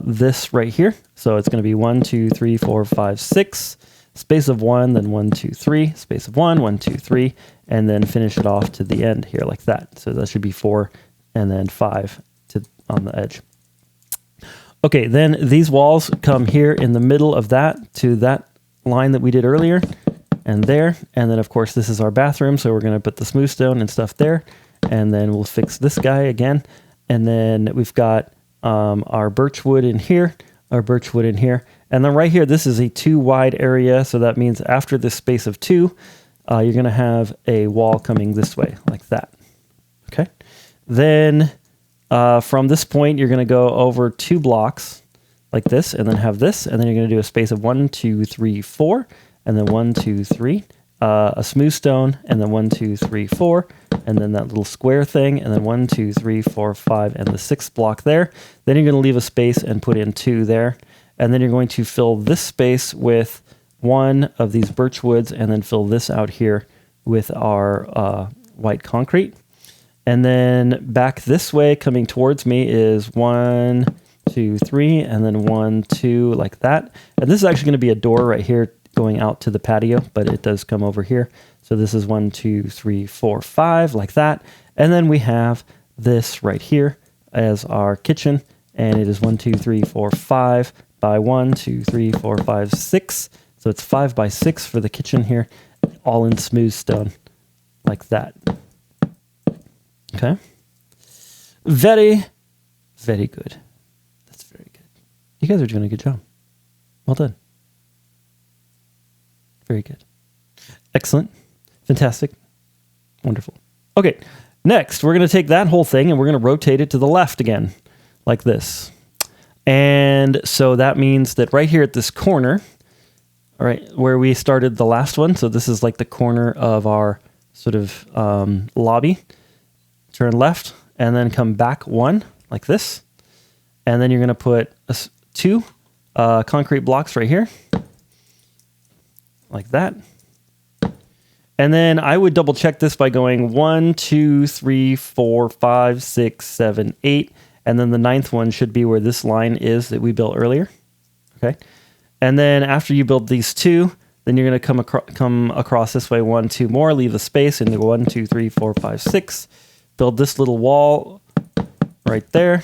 this right here. So it's going to be 1, 2, 3, 4, 5, 6. Space of 1, then 1, 2, 3, space of 1, 1, 2, 3, and then finish it off to the end here like that. So that should be 4 and then 5 on the edge. Okay, then these walls come here in the middle of that to that line that we did earlier and there. And then of course this is our bathroom, so we're going to put the smooth stone and stuff there. And then we'll fix this guy again. And then we've got our birchwood in here, our birchwood in here. And then right here, this is a 2 wide area. So that means after this space of 2, you're going to have a wall coming this way like that. Okay. Then from this point, you're going to go over 2 blocks like this and then have this. And then you're going to do a space of 1, 2, 3, 4, and then 1, 2, 3, a smooth stone, and then 1, 2, 3, 4, and then that little square thing, and then 1, 2, 3, 4, 5, and the 6th block there. Then you're going to leave a space and put in 2 there. And then you're going to fill this space with 1 of these birch woods and then fill this out here with our white concrete. And then back this way coming towards me is 1, 2, 3, and then 1, 2, like that. And this is actually going to be a door right here going out to the patio, but it does come over here. So this is 1, 2, 3, 4, 5, like that. And then we have this right here as our kitchen. And it is 1, 2, 3, 4, 5 by 1, 2, 3, 4, 5, 6. So it's 5 by 6 for the kitchen here, all in smooth stone, like that. Okay. Very, very good. That's very good. You guys are doing a good job. Well done. Very good. Excellent. Fantastic. Wonderful. Okay, next we're going to take that whole thing and we're going to rotate it to the left again, like this. And so that means that right here at this corner, all right, where we started the last one, so this is like the corner of our sort of lobby, turn left, and then come back one, like this. And then you're going to put two concrete blocks right here, like that. And then I would double check this by going 1, 2, 3, 4, 5, 6, 7, 8. And then the ninth one should be where this line is that we built earlier. Okay. And then after you build these two, then you're going to come across this way 1, 2 more, leave a space, and go 1, 2, 3, 4, 5, 6. Build this little wall right there.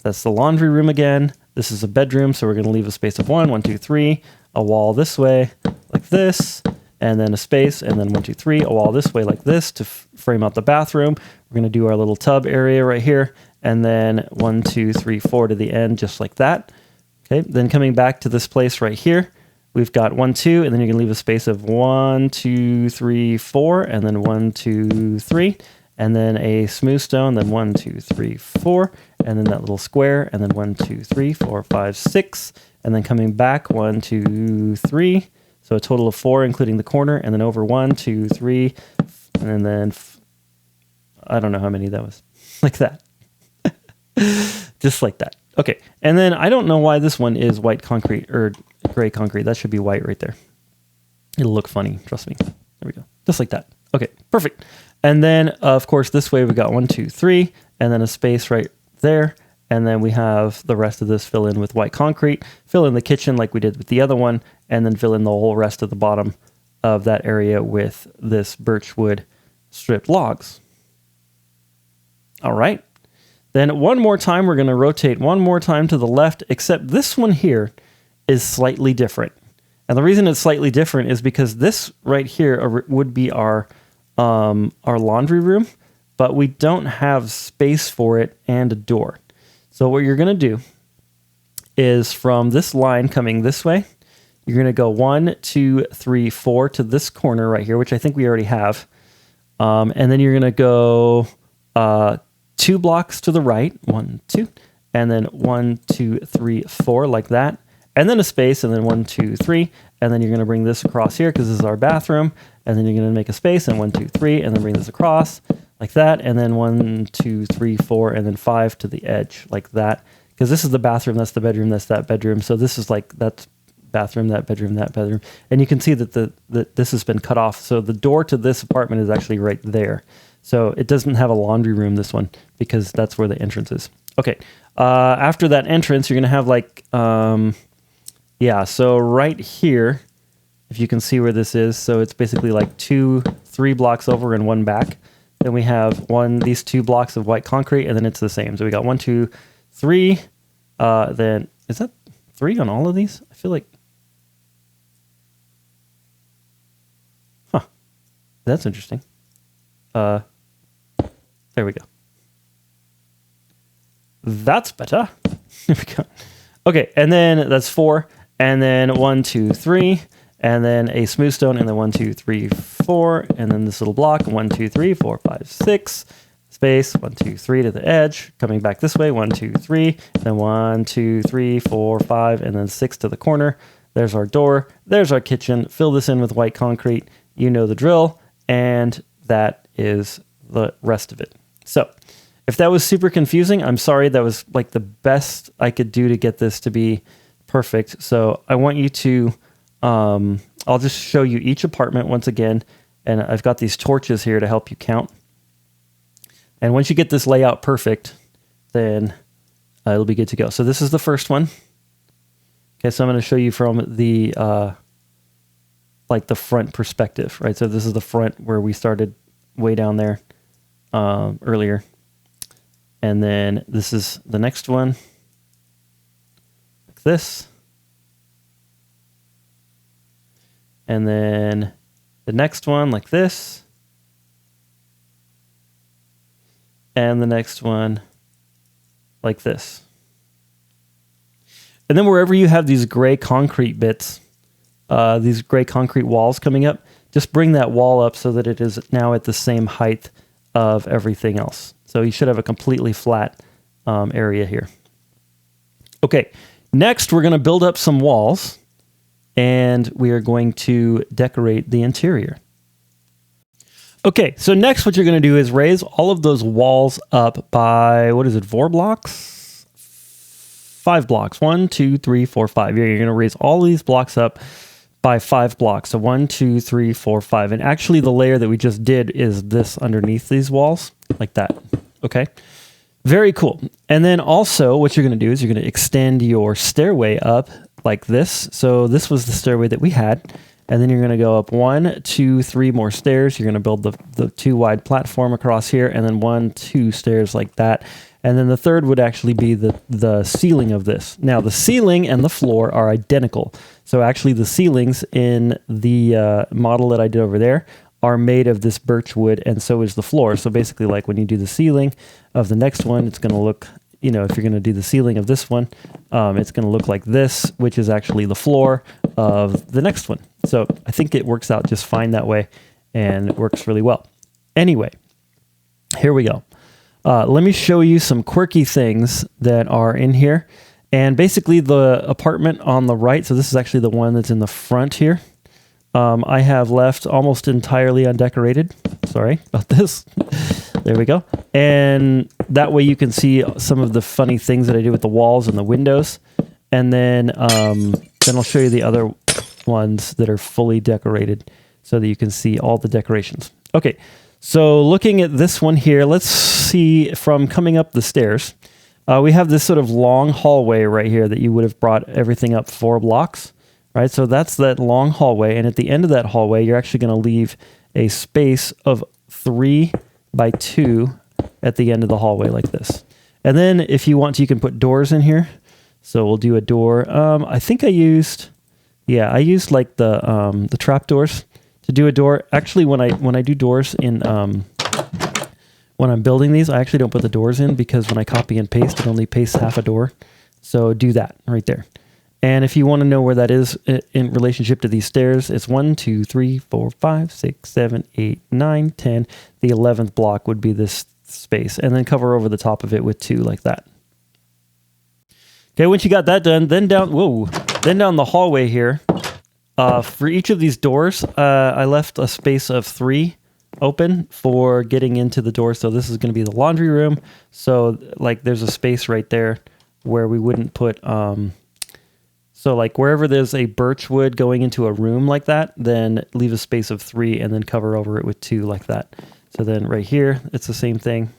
That's the laundry room again. This is a bedroom, so we're going to leave a space of 1, 1, 2, 3, a wall this way, like this, and then a space, and then 1, 2, 3, a wall this way, like this, to frame out the bathroom. We're going to do our little tub area right here, and then 1, 2, 3, 4 to the end, just like that. Okay, then coming back to this place right here, we've got 1, 2, and then you can leave a space of 1, 2, 3, 4, and then 1, 2, 3, and then a smooth stone, then 1, 2, 3, 4, and then that little square, and then 1, 2, 3, 4, 5, 6, and then coming back 1, 2, 3, so a total of 4, including the corner, and then over 1, 2, 3, and then I don't know how many that was, like that, just like that. Okay, and then I don't know why this one is white concrete or gray concrete. That should be white right there. It'll look funny, trust me. There we go, just like that. Okay, perfect. And then, of course, this way we got 1, 2, 3, and then a space right there. And then we have the rest of this fill in with white concrete, fill in the kitchen like we did with the other one, and then fill in the whole rest of the bottom of that area with this birchwood stripped logs. All right. Then one more time, we're going to rotate one more time to the left, except this one here is slightly different. And the reason it's slightly different is because this right here would be our laundry room, but we don't have space for it and a door. So what you're going to do is from this line coming this way, you're going to go 1, 2, 3, 4 to this corner right here, which I think we already have. And then you're going to go 2 blocks to the right, 1, 2, and then 1, 2, 3, 4 like that. And then a space, and then 1, 2, 3, and then you're going to bring this across here because this is our bathroom, and then you're going to make a space, and 1, 2, 3, and then bring this across like that, and then 1, 2, 3, 4, and then 5 to the edge like that. Because this is the bathroom, that's the bedroom, that's that bedroom. So this is like that's bathroom, that bedroom, that bedroom, and you can see that this has been cut off. So the door to this apartment is actually right there. So it doesn't have a laundry room, this one, because that's where the entrance is. Okay, after that entrance, you're going to have like, yeah, so right here, if you can see where this is, so it's basically like 2, 3 blocks over and 1 back. Then we have these 2 blocks of white concrete, and then it's the same. So we got 1, 2, 3. Then is that 3 on all of these? I feel like, huh? That's interesting. There we go. That's better. There we go. Okay, and then that's 4, and then 1, 2, 3. And then a smooth stone, and then 1, 2, 3, 4, and then this little block, 1, 2, 3, 4, 5, 6, space, 1, 2, 3 to the edge, coming back this way, 1, 2, 3, then 1, 2, 3, 4, 5, and then 6 to the corner. There's our door, there's our kitchen. Fill this in with white concrete. You know the drill, and that is the rest of it. So if that was super confusing, I'm sorry. That was like the best I could do to get this to be perfect. So I want you to I'll just show you each apartment once again, and I've got these torches here to help you count. And once you get this layout perfect, then it'll be good to go. So this is the first one. Okay, so I'm going to show you from the like the front perspective, right? So this is the front where we started way down there earlier. And then this is the next one, like this. And then the next one like this. And the next one like this. And then wherever you have these gray concrete bits, these gray concrete walls coming up, just bring that wall up so that it is now at the same height of everything else. So you should have a completely flat area here. Okay, next we're going to build up some walls, and we are going to decorate the interior. Okay, so next what you're going to do is raise all of those walls up by, what is it, 4 blocks? 5 blocks. 1, 2, 3, 4, 5. You're going to raise all these blocks up by 5 blocks. So 1, 2, 3, 4, 5. And actually the layer that we just did is this underneath these walls, like that. Okay, very cool. And then also what you're going to do is you're going to extend your stairway up like this. So this was the stairway that we had. And then you're going to go up 1, 2, 3 more stairs. You're going to build the 2 wide platform across here, and then 1, 2 stairs like that. And then the third would actually be the ceiling of this. Now the ceiling and the floor are identical. So actually the ceilings in the model that I did over there are made of this birch wood, and so is the floor. So basically, like when you do the ceiling of the next one, it's going to look, you know, if you're going to do the ceiling of this one, it's going to look like this, which is actually the floor of the next one. So I think it works out just fine that way, and it works really well. Anyway, here we go. Let me show you some quirky things that are in here. And basically the apartment on the right, so this is actually the one that's in the front here, I have left almost entirely undecorated. Sorry about this. There we go. And that way you can see some of the funny things that I did with the walls and the windows. And then I'll show you the other ones that are fully decorated so that you can see all the decorations. Okay, so looking at this one here, let's see from coming up the stairs. We have this sort of long hallway right here that you would have brought everything up 4 blocks, right? So that's that long hallway. And at the end of that hallway, you're actually going to leave a space of 3 by 2 at the end of the hallway like this. And then if you want to, you can put doors in here. So we'll do a door. I think I used like the trap doors to do a door. Actually, when I do doors in when I'm building these, I actually don't put the doors in because when I copy and paste, it only pastes half a door. So do that right there. And if you want to know where that is in relationship to these stairs, it's 1, 2, 3, 4, 5, 6, 7, 8, 9, 10. The 11th block would be this space, and then cover over the top of it with 2 like that. Okay, once you got that done, then down the hallway here, for each of these doors, I left a space of 3 open for getting into the door. So this is going to be the laundry room. So like there's a space right there where we wouldn't put, so like wherever there's a birch wood going into a room like that, then leave a space of 3 and then cover over it with 2 like that. So then right here, it's the same thing.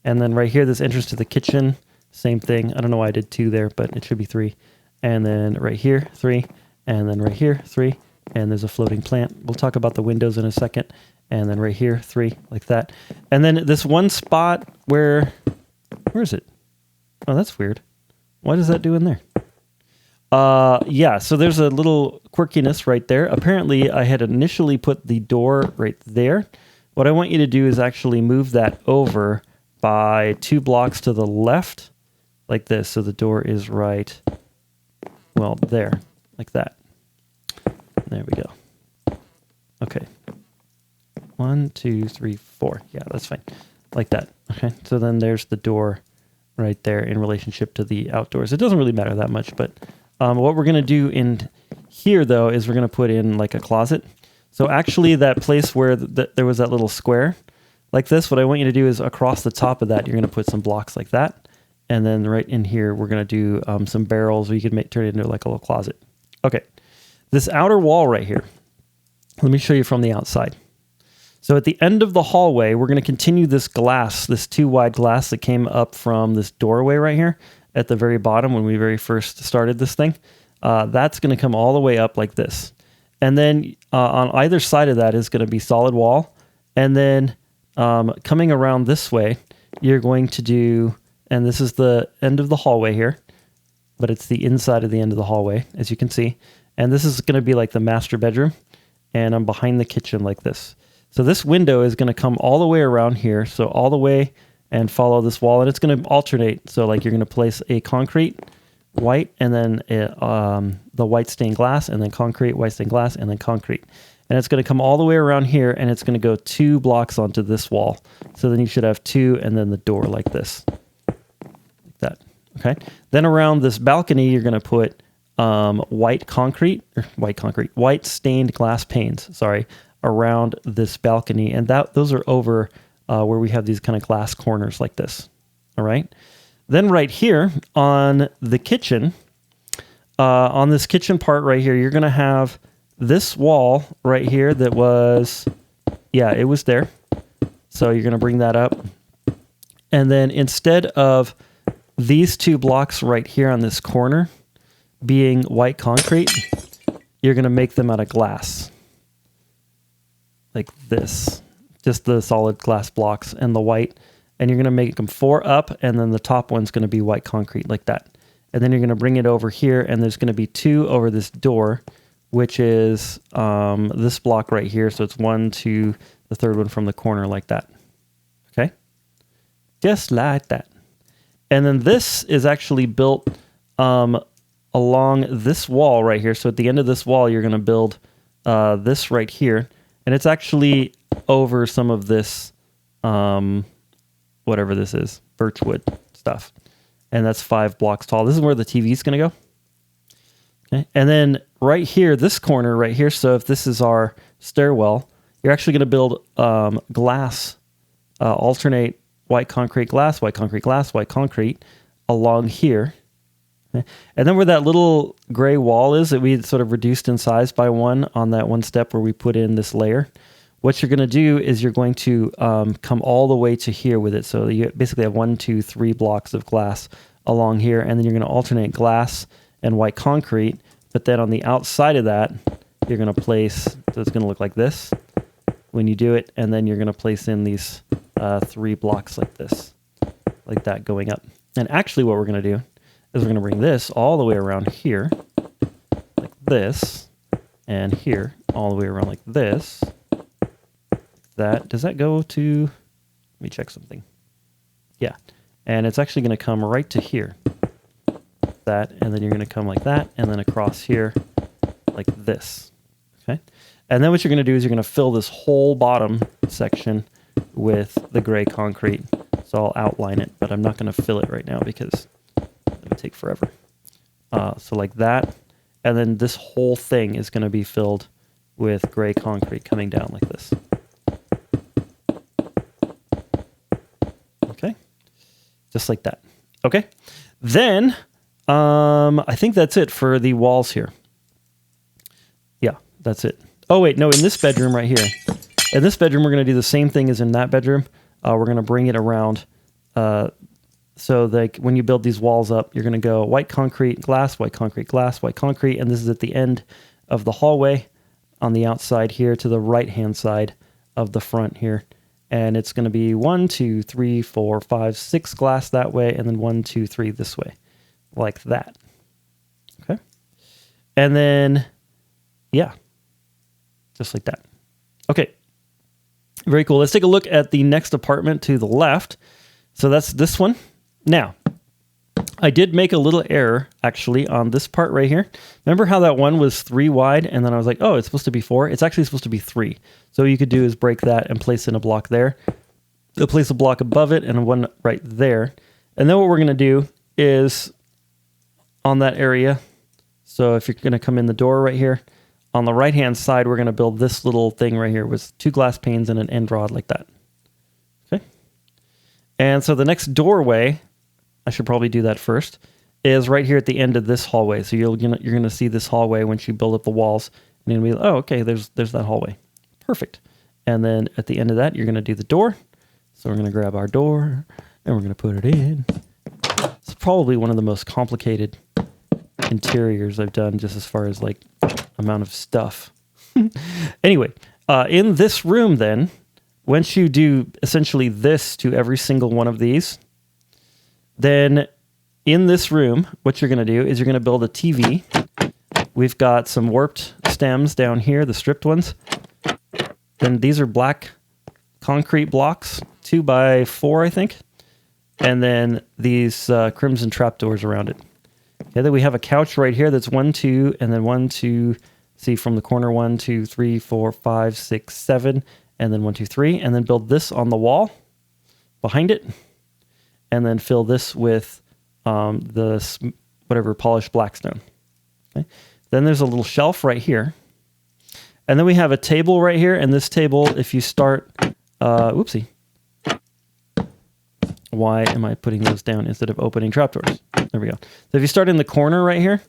And then right here, this entrance to the kitchen, same thing. I don't know why I did 2 there, but it should be 3. And then right here, 3. And then right here, 3. And there's a floating plant. We'll talk about the windows in a second. And then right here, 3, like that. And then this one spot where is it? Oh, that's weird. What does that do in there? Yeah, so there's a little quirkiness right there. Apparently, I had initially put the door right there. What I want you to do is actually move that over by 2 blocks to the left, like this. So the door is right, well, there, like that. There we go. Okay. 1, 2, 3, 4. Yeah, that's fine. Like that. Okay. So then there's the door right there in relationship to the outdoors. It doesn't really matter that much, but what we're going to do in here, though, is we're going to put in like a closet. So actually that place where there was that little square like this, what I want you to do is across the top of that, you're going to put some blocks like that. And then right in here, we're going to do some barrels, or you could turn it into like a little closet. Okay. This outer wall right here, let me show you from the outside. So at the end of the hallway, we're going to continue this glass, this 2 wide glass that came up from this doorway right here at the very bottom when we very first started this thing. That's going to come all the way up like this. And then on either side of that is going to be solid wall. And then coming around this way, you're going to do, and this is the end of the hallway here, but it's the inside of the end of the hallway, as you can see. And this is going to be like the master bedroom. And I'm behind the kitchen like this. So this window is going to come all the way around here. So all the way and follow this wall, and it's going to alternate. So like you're going to place a concrete, white, and then the white stained glass, and then concrete, white stained glass, and then concrete. And it's going to come all the way around here, and it's going to go 2 blocks onto this wall. So then you should have 2, and then the door like this. Like that. Okay. Then around this balcony, you're going to put white stained glass panes, sorry, around this balcony. And those are over where we have these kind of glass corners like this. All right. Then right here on the kitchen, on this kitchen part right here, you're going to have this wall right here that was, it was there. So you're going to bring that up. And then instead of these 2 blocks right here on this corner being white concrete, you're going to make them out of glass. Like this. Just the solid glass blocks and the white. And you're going to make them 4 up, and then the top one's going to be white concrete like that. And then you're going to bring it over here, and there's going to be 2 over this door, which is this block right here. So it's 1, 2, the third one from the corner like that. Okay? Just like that. And then this is actually built along this wall right here. So at the end of this wall, you're going to build this right here. And it's actually over some of this, whatever this is, birchwood stuff. And that's 5 blocks tall. This is where the TV is going to go. Okay. And then right here, this corner right here, so if this is our stairwell, you're actually going to build glass, alternate white concrete glass, white concrete glass, white concrete along here. Okay. And then where that little gray wall is that we sort of reduced in size by 1 on that one step where we put in this layer, what you're going to do is you're going to come all the way to here with it. So you basically have 1, 2, 3 blocks of glass along here, and then you're going to alternate glass and white concrete, but then on the outside of that, you're going to place, so it's going to look like this when you do it, and then you're going to place in these 3 blocks like this, like that going up. And actually what we're going to do is we're going to bring this all the way around here, like this, and here, all the way around like this. That, does that go to, let me check something. Yeah, and it's actually going to come right to here. That, and then you're going to come like that, and then across here like this. Okay, and then what you're going to do is you're going to fill this whole bottom section with the gray concrete. So I'll outline it, but I'm not going to fill it right now because it would take forever. So like that, and then this whole thing is going to be filled with gray concrete coming down like this. Okay, just like that. Okay, then I think that's it for the walls here. Yeah, that's it. Oh wait, no, in this bedroom right here. In this bedroom, we're going to do the same thing as in that bedroom. We're going to bring it around. So like when you build these walls up, you're going to go white concrete, glass, white concrete, glass, white concrete. And this is at the end of the hallway on the outside here to the right-hand side of the front here. And it's going to be 1, 2, 3, 4, 5, 6 glass that way. And then 1, 2, 3 this way. Like that. Okay. And then, yeah, just like that. Okay. Very cool. Let's take a look at the next apartment to the left. So that's this one. Now, I did make a little error actually on this part right here. Remember how that one was 3 wide and then I was like, oh, it's supposed to be 4. It's actually supposed to be 3. So what you could do is break that and place in a block there. You'll place a block above it and one right there. And then what we're going to do is on that area. So if you're going to come in the door right here, on the right-hand side, we're going to build this little thing right here with 2 glass panes and an end rod like that. Okay. And so the next doorway, I should probably do that first, is right here at the end of this hallway. So you're going to see this hallway once you build up the walls. And you're going to be, oh, okay, there's that hallway. Perfect. And then at the end of that, you're going to do the door. So we're going to grab our door and we're going to put it in. It's probably one of the most complicated interiors I've done just as far as like amount of stuff. Anyway, in this room then, once you do essentially this to every single one of these, then in this room, what you're going to do is you're going to build a TV. We've got some warped stems down here, the stripped ones. Then these are black concrete blocks, 2 by 4, I think. and then these crimson trapdoors around it. Okay, then we have a couch right here that's 1, 2, and then 1, 2, see from the corner 1, 2, 3, 4, 5, 6, 7, and then 1, 2, 3, and then build this on the wall behind it, and then fill this with whatever polished blackstone. Okay. Then there's a little shelf right here, and then we have a table right here. And this table, if you start, whoopsie. Why am I putting those down instead of opening trapdoors? There we go. So if you start in the corner right here,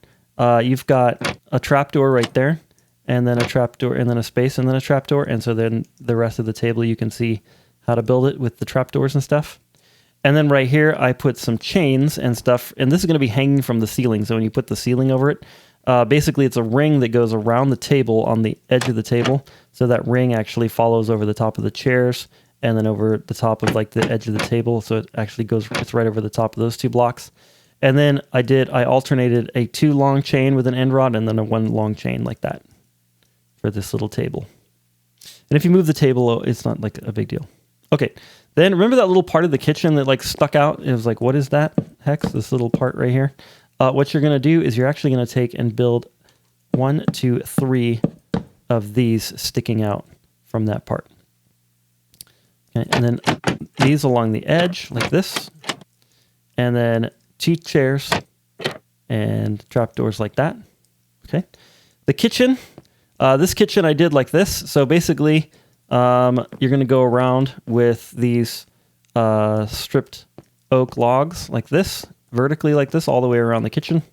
you've got a trapdoor right there, and then a trapdoor, and then a space, and then a trapdoor. And so then the rest of the table, you can see how to build it with the trapdoors and stuff. And then right here, I put some chains and stuff, and this is going to be hanging from the ceiling. So when you put the ceiling over it, basically it's a ring that goes around the table on the edge of the table. So that ring actually follows over the top of the chairs and then over the top of like the edge of the table. So it actually goes, it's right over the top of those 2 blocks. And then I alternated a 2 long chain with an end rod and then a 1 long chain like that for this little table. And if you move the table, it's not like a big deal. Okay. Then remember that little part of the kitchen that like stuck out? It was like, what is that, Hex? This little part right here. What you're going to do is you're actually going to take and build 1, 2, 3 of these sticking out from that part. Okay, and then these along the edge like this, and then 2 chairs and trapdoors like that. Okay. The kitchen, this kitchen I did like this. So basically, you're going to go around with these stripped oak logs like this, vertically like this, all the way around the kitchen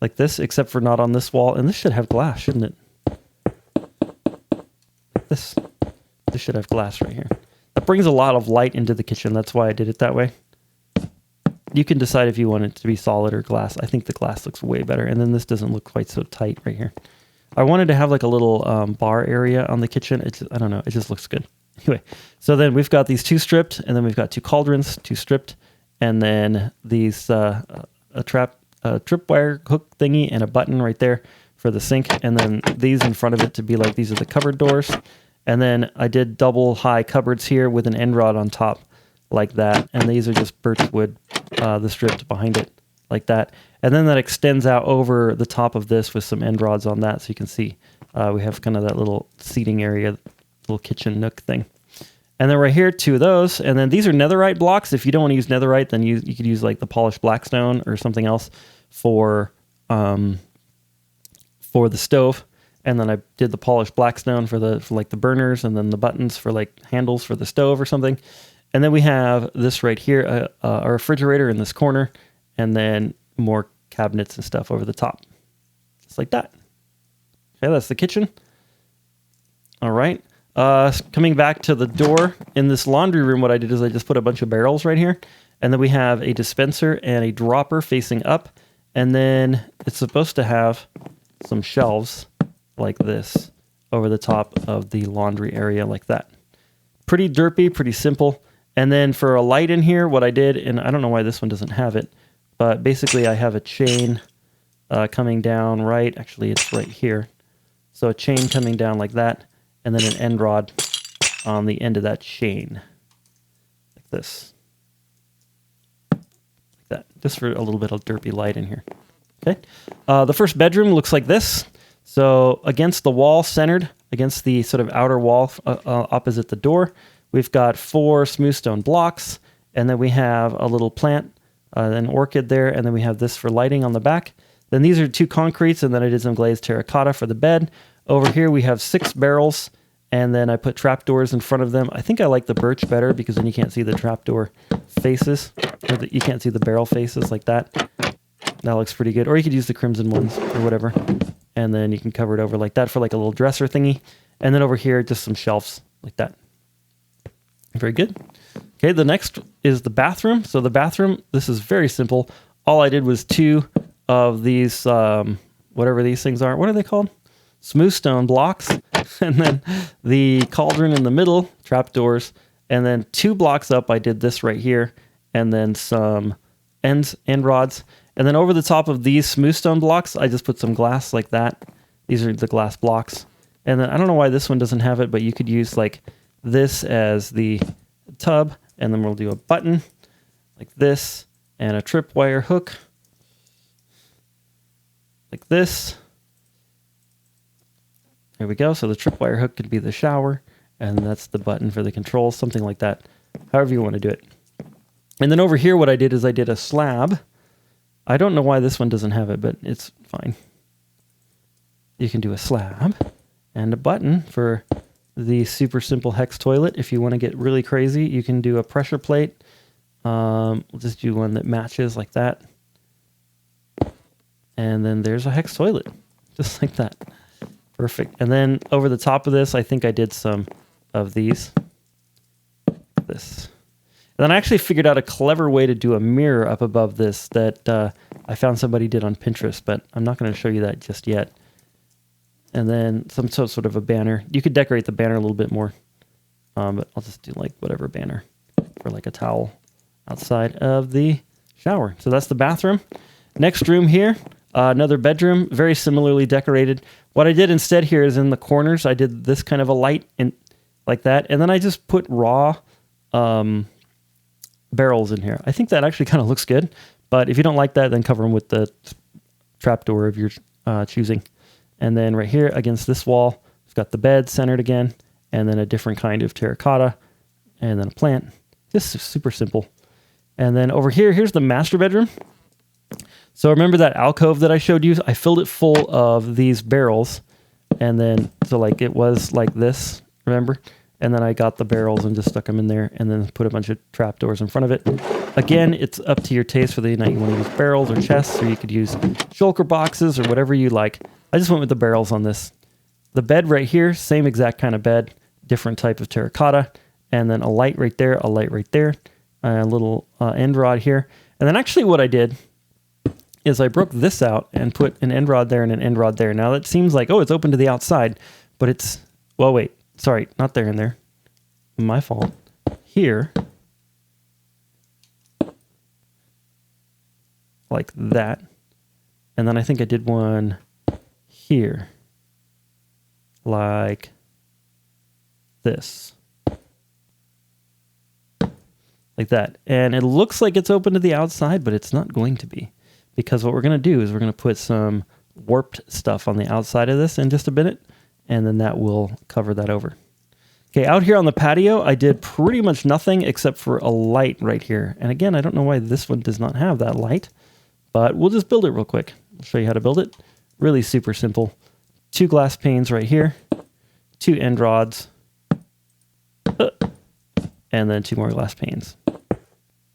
like this, except for not on this wall. And this should have glass, shouldn't it? This should have glass right here. That brings a lot of light into the kitchen. That's why I did it that way. You can decide if you want it to be solid or glass. I think the glass looks way better. And then this doesn't look quite so tight right here. I wanted to have like a little bar area on the kitchen. I don't know. It just looks good. Anyway, so then we've got these 2 stripped, and then we've got 2 cauldrons, 2 stripped, and then these a tripwire hook thingy and a button right there for the sink, and then these in front of it to be like these are the cupboard doors. And then I did double high cupboards here with an end rod on top like that. And these are just birch wood, the stripped behind it like that. And then that extends out over the top of this with some end rods on that. So you can see we have kind of that little seating area, little kitchen nook thing. And then right here, 2 of those. And then these are netherite blocks. If you don't want to use netherite, then you could use like the polished blackstone or something else for the stove. And then I did the polished blackstone for like the burners, and then the buttons for like handles for the stove or something. And then we have this right here, a refrigerator in this corner, and then more cabinets and stuff over the top. Just like that. Okay, that's the kitchen. All right. Coming back to the door in this laundry room, what I did is I just put a bunch of barrels right here. And then we have a dispenser and a dropper facing up. And then it's supposed to have some shelves like this over the top of the laundry area like that. Pretty derpy, pretty simple. And then for a light in here, what I did, and I don't know why this one doesn't have it, but basically I have a chain coming down right, actually it's right here. So a chain coming down like that, and then an end rod on the end of that chain. Like this. Like that, just for a little bit of derpy light in here. Okay. The first bedroom looks like this. So against the wall, centered against the sort of outer wall opposite the door, we've got 4 smooth stone blocks, and then we have a little plant, an orchid there, and then we have this for lighting on the back. Then these are 2 concretes, and then I did some glazed terracotta for the bed. Over here we have 6 barrels, and then I put trapdoors in front of them. I think I like the birch better because then you can't see the trapdoor faces, or you can't see the barrel faces like that. That looks pretty good. Or you could use the crimson ones or whatever. And then you can cover it over like that for like a little dresser thingy. And then over here, just some shelves like that. Very good. Okay, the next is the bathroom. So the bathroom, this is very simple. All I did was 2 of these, whatever these things are. What are they called? Smooth stone blocks. And then the cauldron in the middle, trapdoors. And then 2 blocks up, I did this right here. And then some end rods. And then over the top of these smooth stone blocks, I just put some glass like that. These are the glass blocks. And then I don't know why this one doesn't have it, but you could use like this as the tub. And then we'll do a button like this, and a tripwire hook like this. There we go. So the tripwire hook could be the shower, and that's the button for the controls, something like that, however you want to do it. And then over here, what I did is I did a slab. I don't know why this one doesn't have it, but it's fine. You can do a slab and a button for the super simple hex toilet. If you want to get really crazy, you can do a pressure plate. We'll just do one that matches like that. And then there's a hex toilet, just like that. Perfect. And then over the top of this, I think I did some of these. This. And then I actually figured out a clever way to do a mirror up above this that I found somebody did on Pinterest, but I'm not going to show you that just yet. And then some sort of a banner. You could decorate the banner a little bit more, but I'll just do like whatever banner for like a towel outside of the shower. So that's the bathroom. Next room here, another bedroom, very similarly decorated. What I did instead here is in the corners, I did this kind of a light and like that, and then I just put raw barrels in here. I think that actually kind of looks good, but if you don't like that, then cover them with the trapdoor of your choosing. And then right here against this wall, we've got the bed centered again, and then a different kind of terracotta, and then a plant. Just super simple. And then over here, here's the master bedroom. So remember that alcove that I showed you? I filled it full of these barrels, and then, so like it was like this, remember? And then I got the barrels and just stuck them in there, and then put a bunch of trapdoors in front of it. Again, it's up to your taste whether or not you want to use barrels or chests, or you could use shulker boxes or whatever you like. I just went with the barrels on this. The bed right here, same exact kind of bed, different type of terracotta, and then a light right there, a light right there, a little end rod here. And then actually what I did is I broke this out and put an end rod there and an end rod there. Now that seems like, oh, it's open to the outside, but it's, well, wait, sorry, not there and there. My fault. Here, like that. And then I think I did one here, like this. Like that. And it looks like it's open to the outside, but it's not going to be. Because what we're going to do is we're going to put some warped stuff on the outside of this in just a minute, and then that will cover that over. Okay, out here on the patio, I did pretty much nothing except for a light right here. And again, I don't know why this one does not have that light, but we'll just build it real quick. I'll show you how to build it. Really super simple. 2 glass panes right here, 2 end rods, and then 2 more glass panes.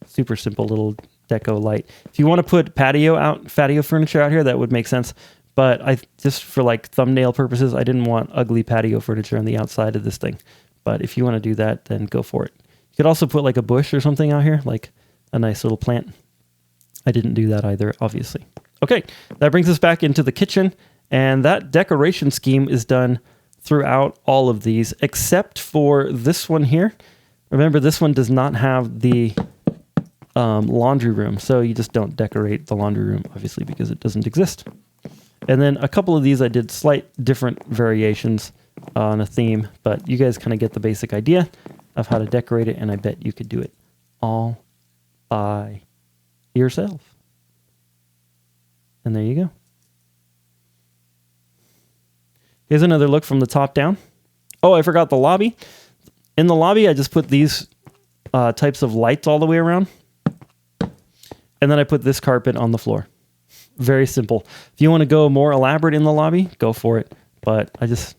Super simple little deco light. If you want to put patio furniture out here, that would make sense. But I just for like thumbnail purposes, I didn't want ugly patio furniture on the outside of this thing. But if you want to do that, then go for it. You could also put like a bush or something out here, like a nice little plant. I didn't do that either, obviously. Okay, that brings us back into the kitchen. And that decoration scheme is done throughout all of these, except for this one here. Remember, this one does not have the laundry room. So you just don't decorate the laundry room, obviously, because it doesn't exist. And then a couple of these I did slight different variations on a theme, but you guys kind of get the basic idea of how to decorate it, and I bet you could do it all by yourself. And there you go. Here's another look from the top down. Oh, I forgot the lobby. In the lobby, I just put these types of lights all the way around. And then I put this carpet on the floor. Very simple. If you want to go more elaborate in the lobby, go for it. But I just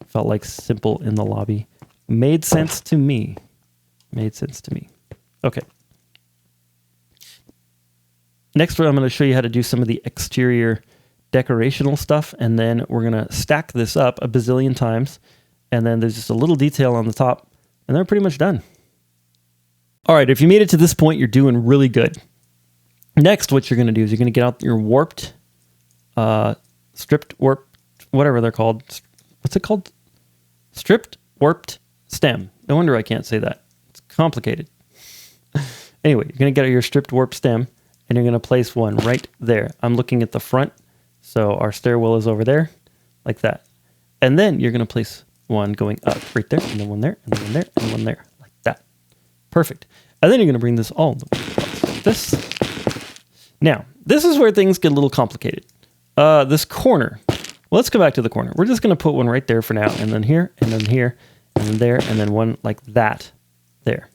felt like simple in the lobby made sense to me. Made sense to me. Okay. Next, I'm going to show you how to do some of the exterior decorational stuff, and then we're going to stack this up a bazillion times, and then there's just a little detail on the top, and they're pretty much done. All right, if you made it to this point, you're doing really good. Next, what you're going to do is you're going to get out your warped, stripped, warped, whatever they're called. What's it called? Stripped, warped stem. No wonder I can't say that. It's complicated. Anyway, you're going to get out your stripped, warped stem, and you're going to place one right there. I'm looking at the front, so our stairwell is over there, like that. And then you're going to place one going up right there, and then one there, and then one there, and one there, like that. Perfect. And then you're going to bring this all the way across. this. Now, this is where things get a little complicated. This corner. Well, let's go back to the corner. We're just going to put one right there for now, and then here, and then here, and then there, and then one like that there.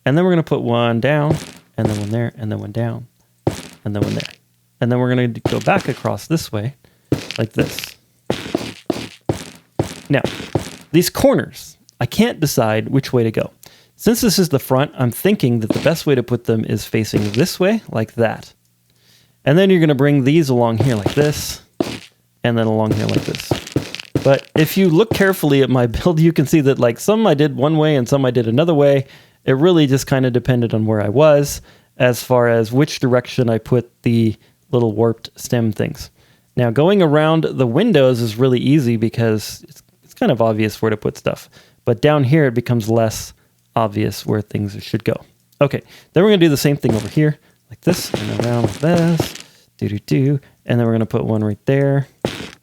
And then we're going to put one down, and then one there, and then one down, and then one there. And then we're going to go back across this way, like this. Now, these corners, I can't decide which way to go. Since this is the front, I'm thinking that the best way to put them is facing this way, like that. And then you're going to bring these along here like this, and then along here like this. But if you look carefully at my build, you can see that like some I did one way and some I did another way. It really just kind of depended on where I was as far as which direction I put the little warped stem things. Now going around the windows is really easy because it's kind of obvious where to put stuff. But down here it becomes less obvious where things should go. Okay, then we're going to do the same thing over here, like this, and around like this, and then we're going to put one right there,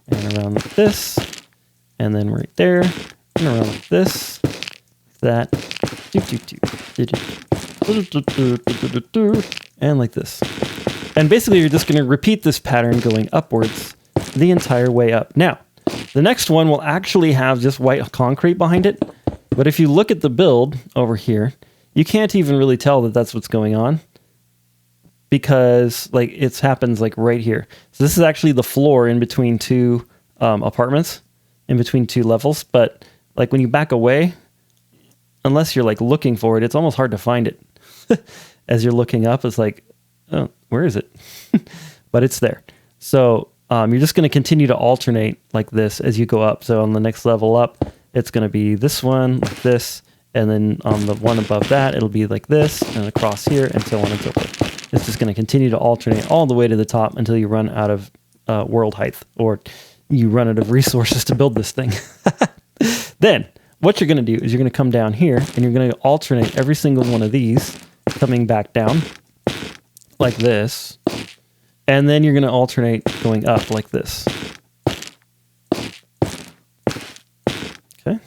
and around like this, and then right there, and around like this, like that, and like this. And basically you're just going to repeat this pattern going upwards the entire way up. Now, the next one will actually have just white concrete behind it, but if you look at the build over here, you can't even really tell that that's what's going on because like it happens like right here. So this is actually the floor in between two apartments, in between two levels. But like when you back away, unless you're like looking for it, it's almost hard to find it. As you're looking up, it's like, oh, where is it? But it's there. So you're just going to continue to alternate like this as you go up. So on the next level up, it's going to be this one, like this, and then on the one above that, it'll be like this, and across here, and so on and so forth. It's just going to continue to alternate all the way to the top until you run out of world height, or you run out of resources to build this thing. Then, what you're going to do is you're going to come down here, and you're going to alternate every single one of these, coming back down, like this, and then you're going to alternate going up like this. Okay,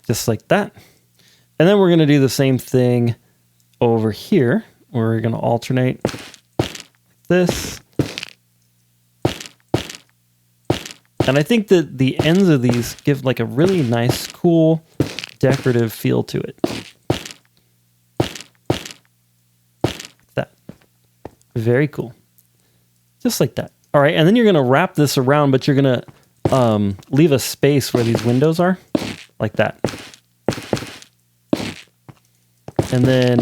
just like that. And then we're going to do the same thing over here, where we're going to alternate like this. And I think that the ends of these give like a really nice, cool, decorative feel to it. Like that. Very cool. Just like that. All right, and then you're going to wrap this around, but you're going to leave a space where these windows are, like that. And then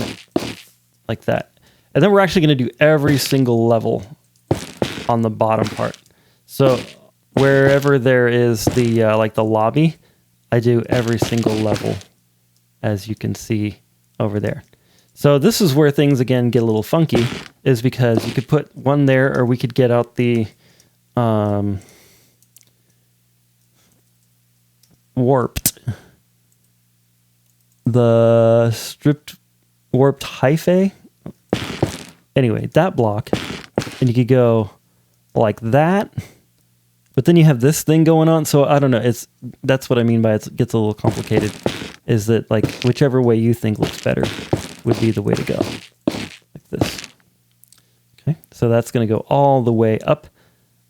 like that. And then we're actually going to do every single level on the bottom part. So wherever there is the like the lobby, I do every single level, as you can see over there. So this is where things again get a little funky, is because you could put one there, or we could get out the warped, the stripped warped hyphae. Anyway, that block, and you could go like that, but then you have this thing going on. So I don't know. That's what I mean by it gets a little complicated. Is that like whichever way you think looks better would be the way to go, like this. Okay, so that's going to go all the way up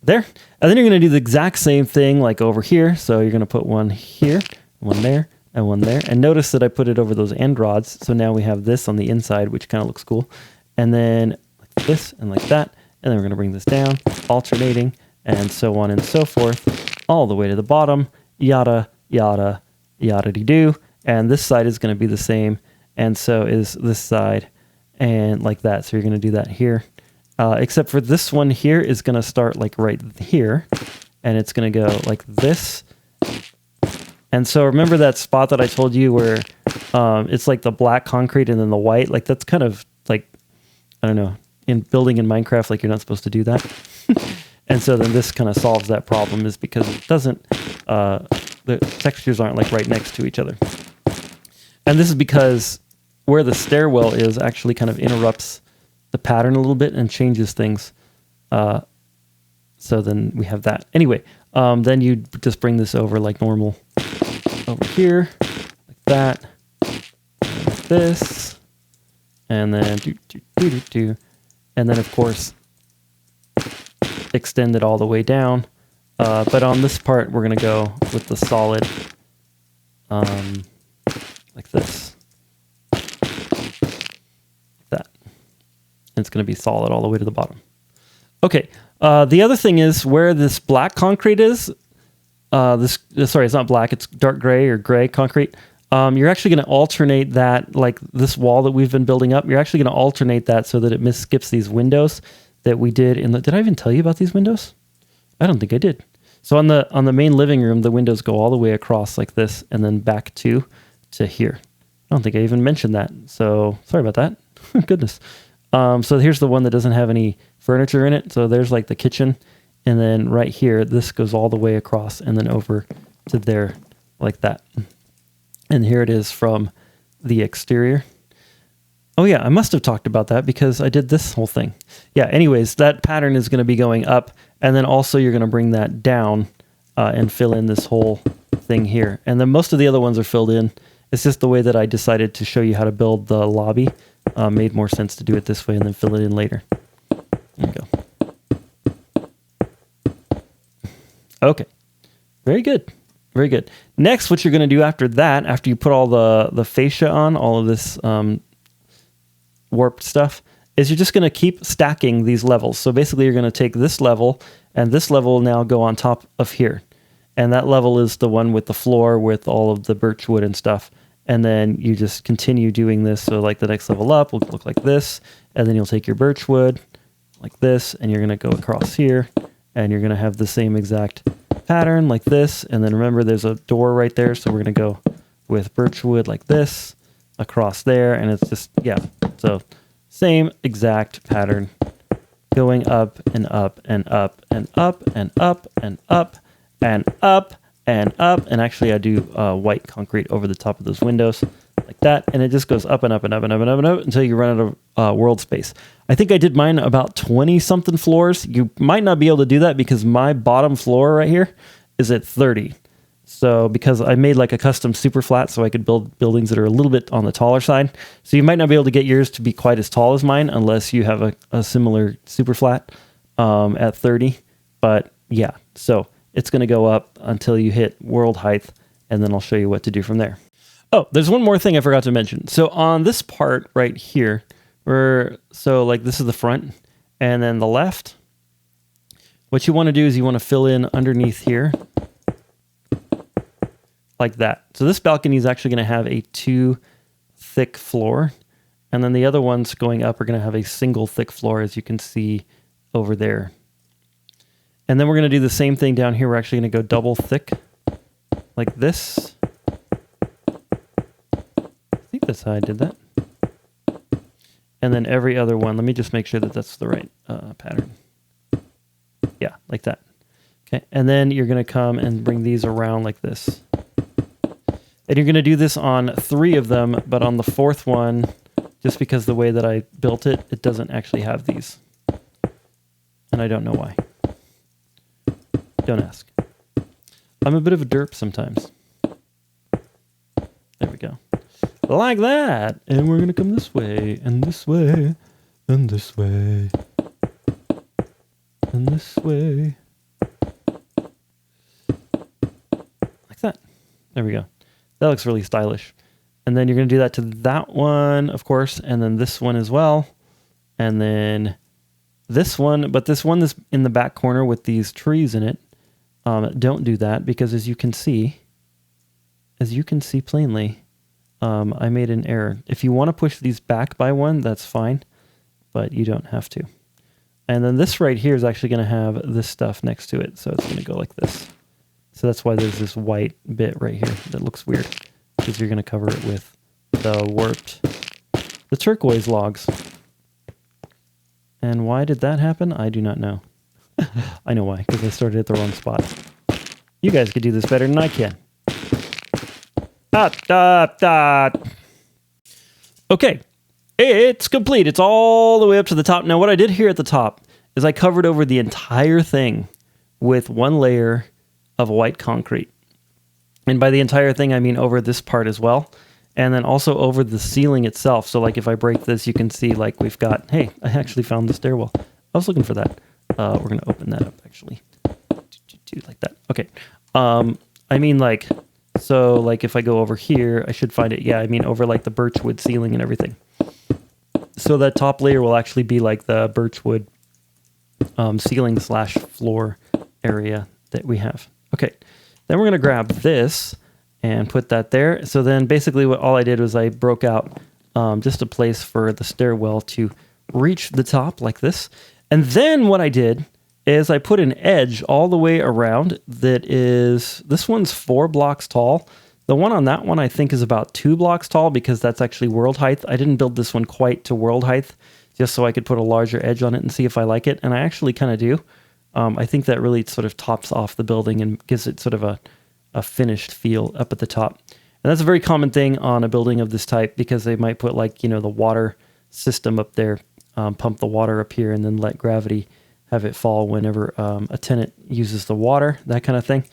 there, and then you're going to do the exact same thing like over here. So you're going to put one here, one there, and one there. And notice that I put it over those end rods. So now we have this on the inside, which kind of looks cool. And then like this and like that. And then we're going to bring this down, alternating, and so on and so forth, all the way to the bottom, yada, yada, yada-de-doo. And this side is going to be the same, and so is this side, and like that. So you're going to do that here. Except for this one here is going to start like right here, and it's going to go like this. And so remember that spot that I told you where it's like the black concrete and then the white? Like that's kind of like, I don't know, in building in Minecraft, like you're not supposed to do that. And so then this kind of solves that problem, is because it doesn't, the textures aren't like right next to each other. And this is because where the stairwell is actually kind of interrupts the pattern a little bit and changes things. So then we have that. Anyway, then you just bring this over like normal. Over here, like that, and like this, and then and then of course extend it all the way down. But on this part, we're going to go with the solid, like this, like that. And it's going to be solid all the way to the bottom. Okay. The other thing is where this black concrete is. Sorry, it's not black. It's dark gray or gray concrete. You're actually going to alternate that, like this wall that we've been building up. You're actually going to alternate that so that it skips these windows that we did in the. Did I even tell you about these windows? I don't think I did. So on the main living room, the windows go all the way across like this, and then back to here. I don't think I even mentioned that. So sorry about that. Goodness. So here's the one that doesn't have any furniture in it. So there's like the kitchen. And then right here, this goes all the way across and then over to there like that. And here it is from the exterior. Oh yeah, I must have talked about that because I did this whole thing. Yeah, anyways, that pattern is going to be going up. And then also you're going to bring that down and fill in this whole thing here. And then most of the other ones are filled in. It's just the way that I decided to show you how to build the lobby. Made more sense to do it this way and then fill it in later. There you go. Okay. Very good. Very good. Next, what you're going to do after that, after you put all the fascia on, all of this warped stuff, is you're just going to keep stacking these levels. So basically you're going to take this level, and this level will now go on top of here. And that level is the one with the floor with all of the birch wood and stuff. And then you just continue doing this. So like the next level up will look like this. And then you'll take your birch wood like this, and you're going to go across here, and you're going to have the same exact pattern like this. And then remember, there's a door right there. So we're going to go with birch wood like this across there. And it's just, yeah. So same exact pattern going up and up and up and up and up and up and up and up. And actually I do white concrete over the top of those windows like that. And it just goes up and up and up and up and up and up until you run out of world space. I think I did mine about 20 something floors. You might not be able to do that because my bottom floor right here is at 30. So because I made like a custom super flat so I could build buildings that are a little bit on the taller side. So you might not be able to get yours to be quite as tall as mine unless you have a similar super flat at 30. But yeah, so it's going to go up until you hit world height, and then I'll show you what to do from there. Oh, there's one more thing I forgot to mention. So on this part right here, so like this is the front, and then the left, what you want to do is you want to fill in underneath here like that. So this balcony is actually going to have a 2 thick floor, and then the other ones going up are going to have a single thick floor, as you can see over there. And then we're going to do the same thing down here. We're actually going to go double thick like this. I think that's how I did that. And then every other one, let me just make sure that that's the right pattern. Yeah, like that. Okay, and then you're going to come and bring these around like this. And you're going to do this on 3 of them, but on the 4th one, just because the way that I built it, it doesn't actually have these. And I don't know why. Don't ask. I'm a bit of a derp sometimes. There we go. Like that. And we're going to come this way, and this way, and this way, and this way. Like that. There we go. That looks really stylish. And then you're going to do that to that one, of course, and then this one as well. And then this one, but this one that's in the back corner with these trees in it, don't do that because as you can see plainly, I made an error. If you want to push these back by 1, that's fine, but you don't have to. And then this right here is actually going to have this stuff next to it. So it's going to go like this. So that's why there's this white bit right here that looks weird, because you're going to cover it with the turquoise logs. And why did that happen? I do not know. I know why, because I started at the wrong spot. You guys could do this better than I can. Okay, it's complete. It's all the way up to the top. Now, what I did here at the top is I covered over the entire thing with 1 layer of white concrete. And by the entire thing, I mean over this part as well. and then also over the ceiling itself. So like if I break this, you can see like we've got, hey, I actually found the stairwell. I was looking for that. We're going to open that up actually. Like that. Okay. I mean like, so like if I go over here, I should find it. Yeah, I mean over like the birchwood ceiling and everything. So that top layer will actually be like the birchwood ceiling / floor area that we have. Okay. Then we're going to grab this and put that there. So then basically all I did was I broke out just a place for the stairwell to reach the top like this. And then what I did is I put an edge all the way around that is, this one's 4 blocks tall. The one on that one I think is about 2 blocks tall because that's actually world height. I didn't build this one quite to world height just so I could put a larger edge on it and see if I like it. And I actually kind of do. I think that really sort of tops off the building and gives it sort of a finished feel up at the top. And that's a very common thing on a building of this type because they might put like, you know, the water system up there, pump the water up here and then let gravity have it fall whenever a tenant uses the water, that kind of thing.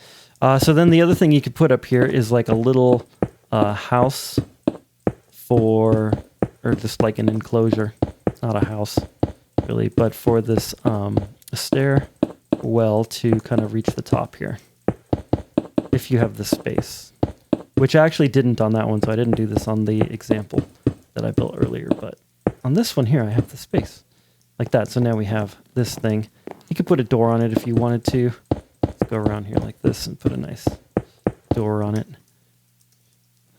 So then the other thing you could put up here is like a little house or just like an enclosure. It's not a house really, but for this stairwell to kind of reach the top here. If you have the space, which I actually didn't on that one, so I didn't do this on the example that I built earlier, but on this one here, I have the space like that. So now we have this thing. You could put a door on it if you wanted to. Let's go around here like this and put a nice door on it.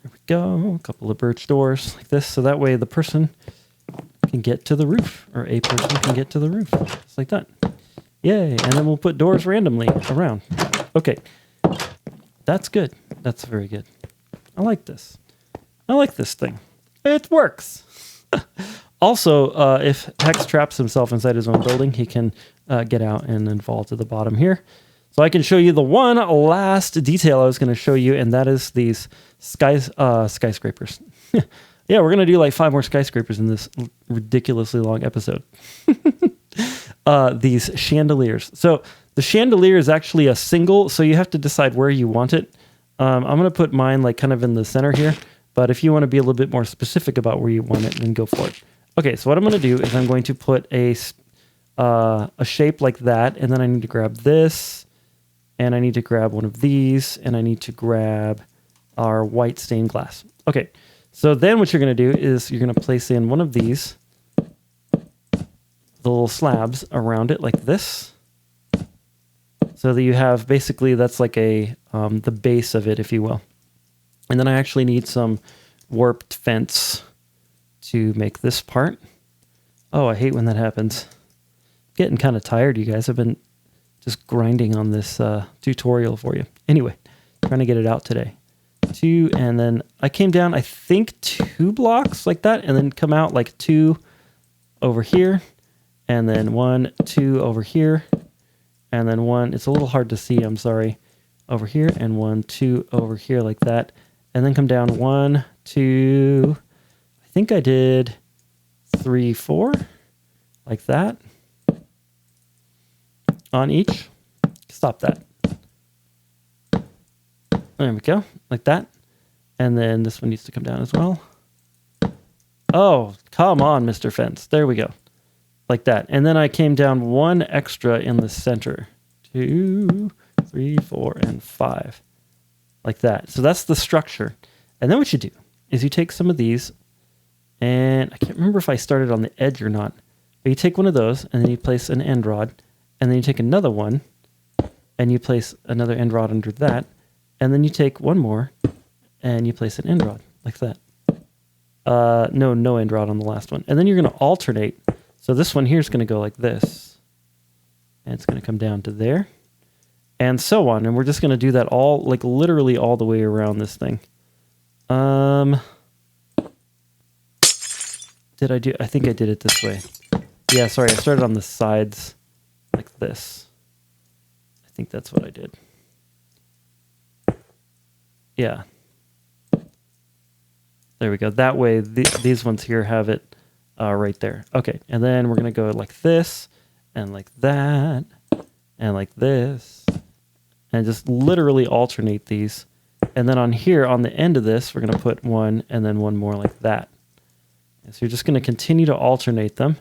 There we go. A couple of birch doors like this. So that way the person can get to the roof, or a person can get to the roof. Just like that. Yay. And then we'll put doors randomly around. Okay. That's good. That's very good. I like this. I like this thing. It works. Also, if Hex traps himself inside his own building, he can get out and then fall to the bottom here. So I can show you the one last detail I was going to show you, and that is these skyscrapers. Yeah, we're going to do like 5 more skyscrapers in this ridiculously long episode. These chandeliers. So the chandelier is actually a single, so you have to decide where you want it. I'm going to put mine like kind of in the center here, but if you want to be a little bit more specific about where you want it, then go for it. Okay, so what I'm going to do is I'm going to put a shape like that, and then I need to grab this, and I need to grab one of these, and I need to grab our white stained glass. Okay, so then what you're going to do is you're going to place in one of these, the little slabs around it like this, so that you have basically that's like a the base of it, if you will. And then I actually need some warped fence to make this part. Oh, I hate when that happens. Getting kind of tired, you guys. I've been just grinding on this tutorial for you. Anyway, trying to get it out today. 2, and then I came down, I think 2 blocks like that, and then come out like 2 over here, and then 1, 2 over here, and then 1, it's a little hard to see, I'm sorry, over here, and 1, 2 over here like that, and then come down 1, 2, I think I did 3, 4, like that, on each. Stop that. There we go, like that. And then this one needs to come down as well. Oh, come on, Mr. Fence. There we go. Like that. And then I came down 1 extra in the center. 2, 3, 4, and 5. Like that. So that's the structure. And then what you do is you take some of these, and I can't remember if I started on the edge or not, but you take one of those, and then you place an end rod, and then you take another one, and you place another end rod under that, and then you take one more, and you place an end rod, like that. No end rod on the last one. And then you're going to alternate. So this one here is going to go like this. And it's going to come down to there. And so on. And we're just going to do that all, like literally all the way around this thing. I think I did it this way. Yeah, sorry, I started on the sides like this. I think that's what I did. Yeah. There we go. That way, these ones here have it right there. Okay, and then we're going to go like this, and like that, and like this, and just literally alternate these And then on here, on the end of this, we're going to put one and then one more like that. And so you're just going to continue to alternate them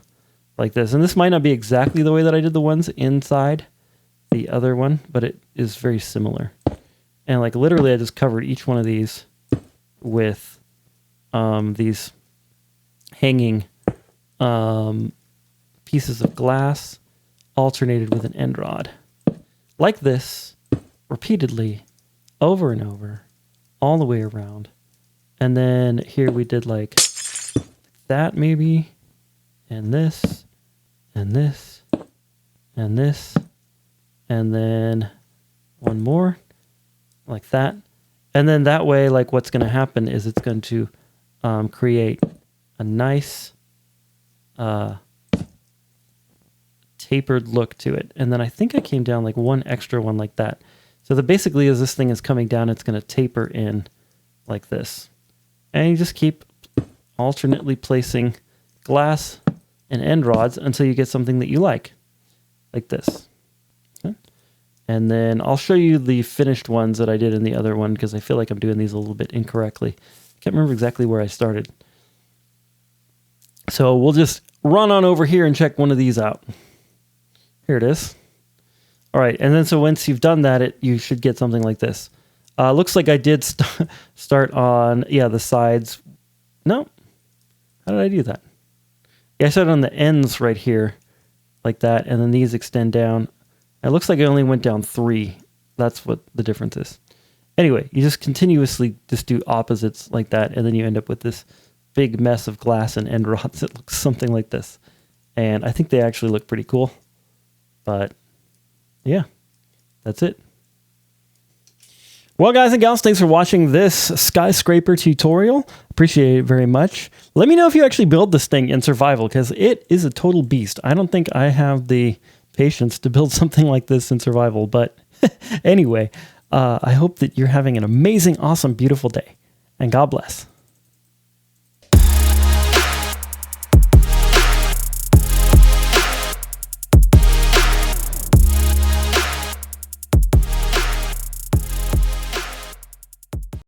like this. And this might not be exactly the way that I did the ones inside the other one, but it is very similar. And like literally I just covered each one of these with these hanging pieces of glass alternated with an end rod. Like this, repeatedly, over and over, all the way around. And then here we did like that maybe, and this, and this, and this, and then one more, like that. And then that way, like what's going to happen is it's going to create a nice tapered look to it. And then I think I came down like one extra one like that. So that basically as this thing is coming down, it's going to taper in like this. And you just keep alternately placing glass and end rods until you get something that you like this. Okay. And then I'll show you the finished ones that I did in the other one because I feel like I'm doing these a little bit incorrectly. Can't remember exactly where I started. So we'll just run on over here and check one of these out. Here it is. All right, and then so once you've done that, you should get something like this. Looks like I did start on, the sides. No. How did I do that? Yeah, I started on the ends right here, like that, and then these extend down. It looks like I only went down 3. That's what the difference is. Anyway, you just continuously just do opposites like that, and then you end up with this big mess of glass and end rods that looks something like this. And I think they actually look pretty cool. But yeah, that's it. Well, guys and gals, thanks for watching this skyscraper tutorial. Appreciate it very much. Let me know if you actually build this thing in survival, because it is a total beast. I don't think I have the patience to build something like this in survival. But anyway, I hope that you're having an amazing, awesome, beautiful day. And God bless.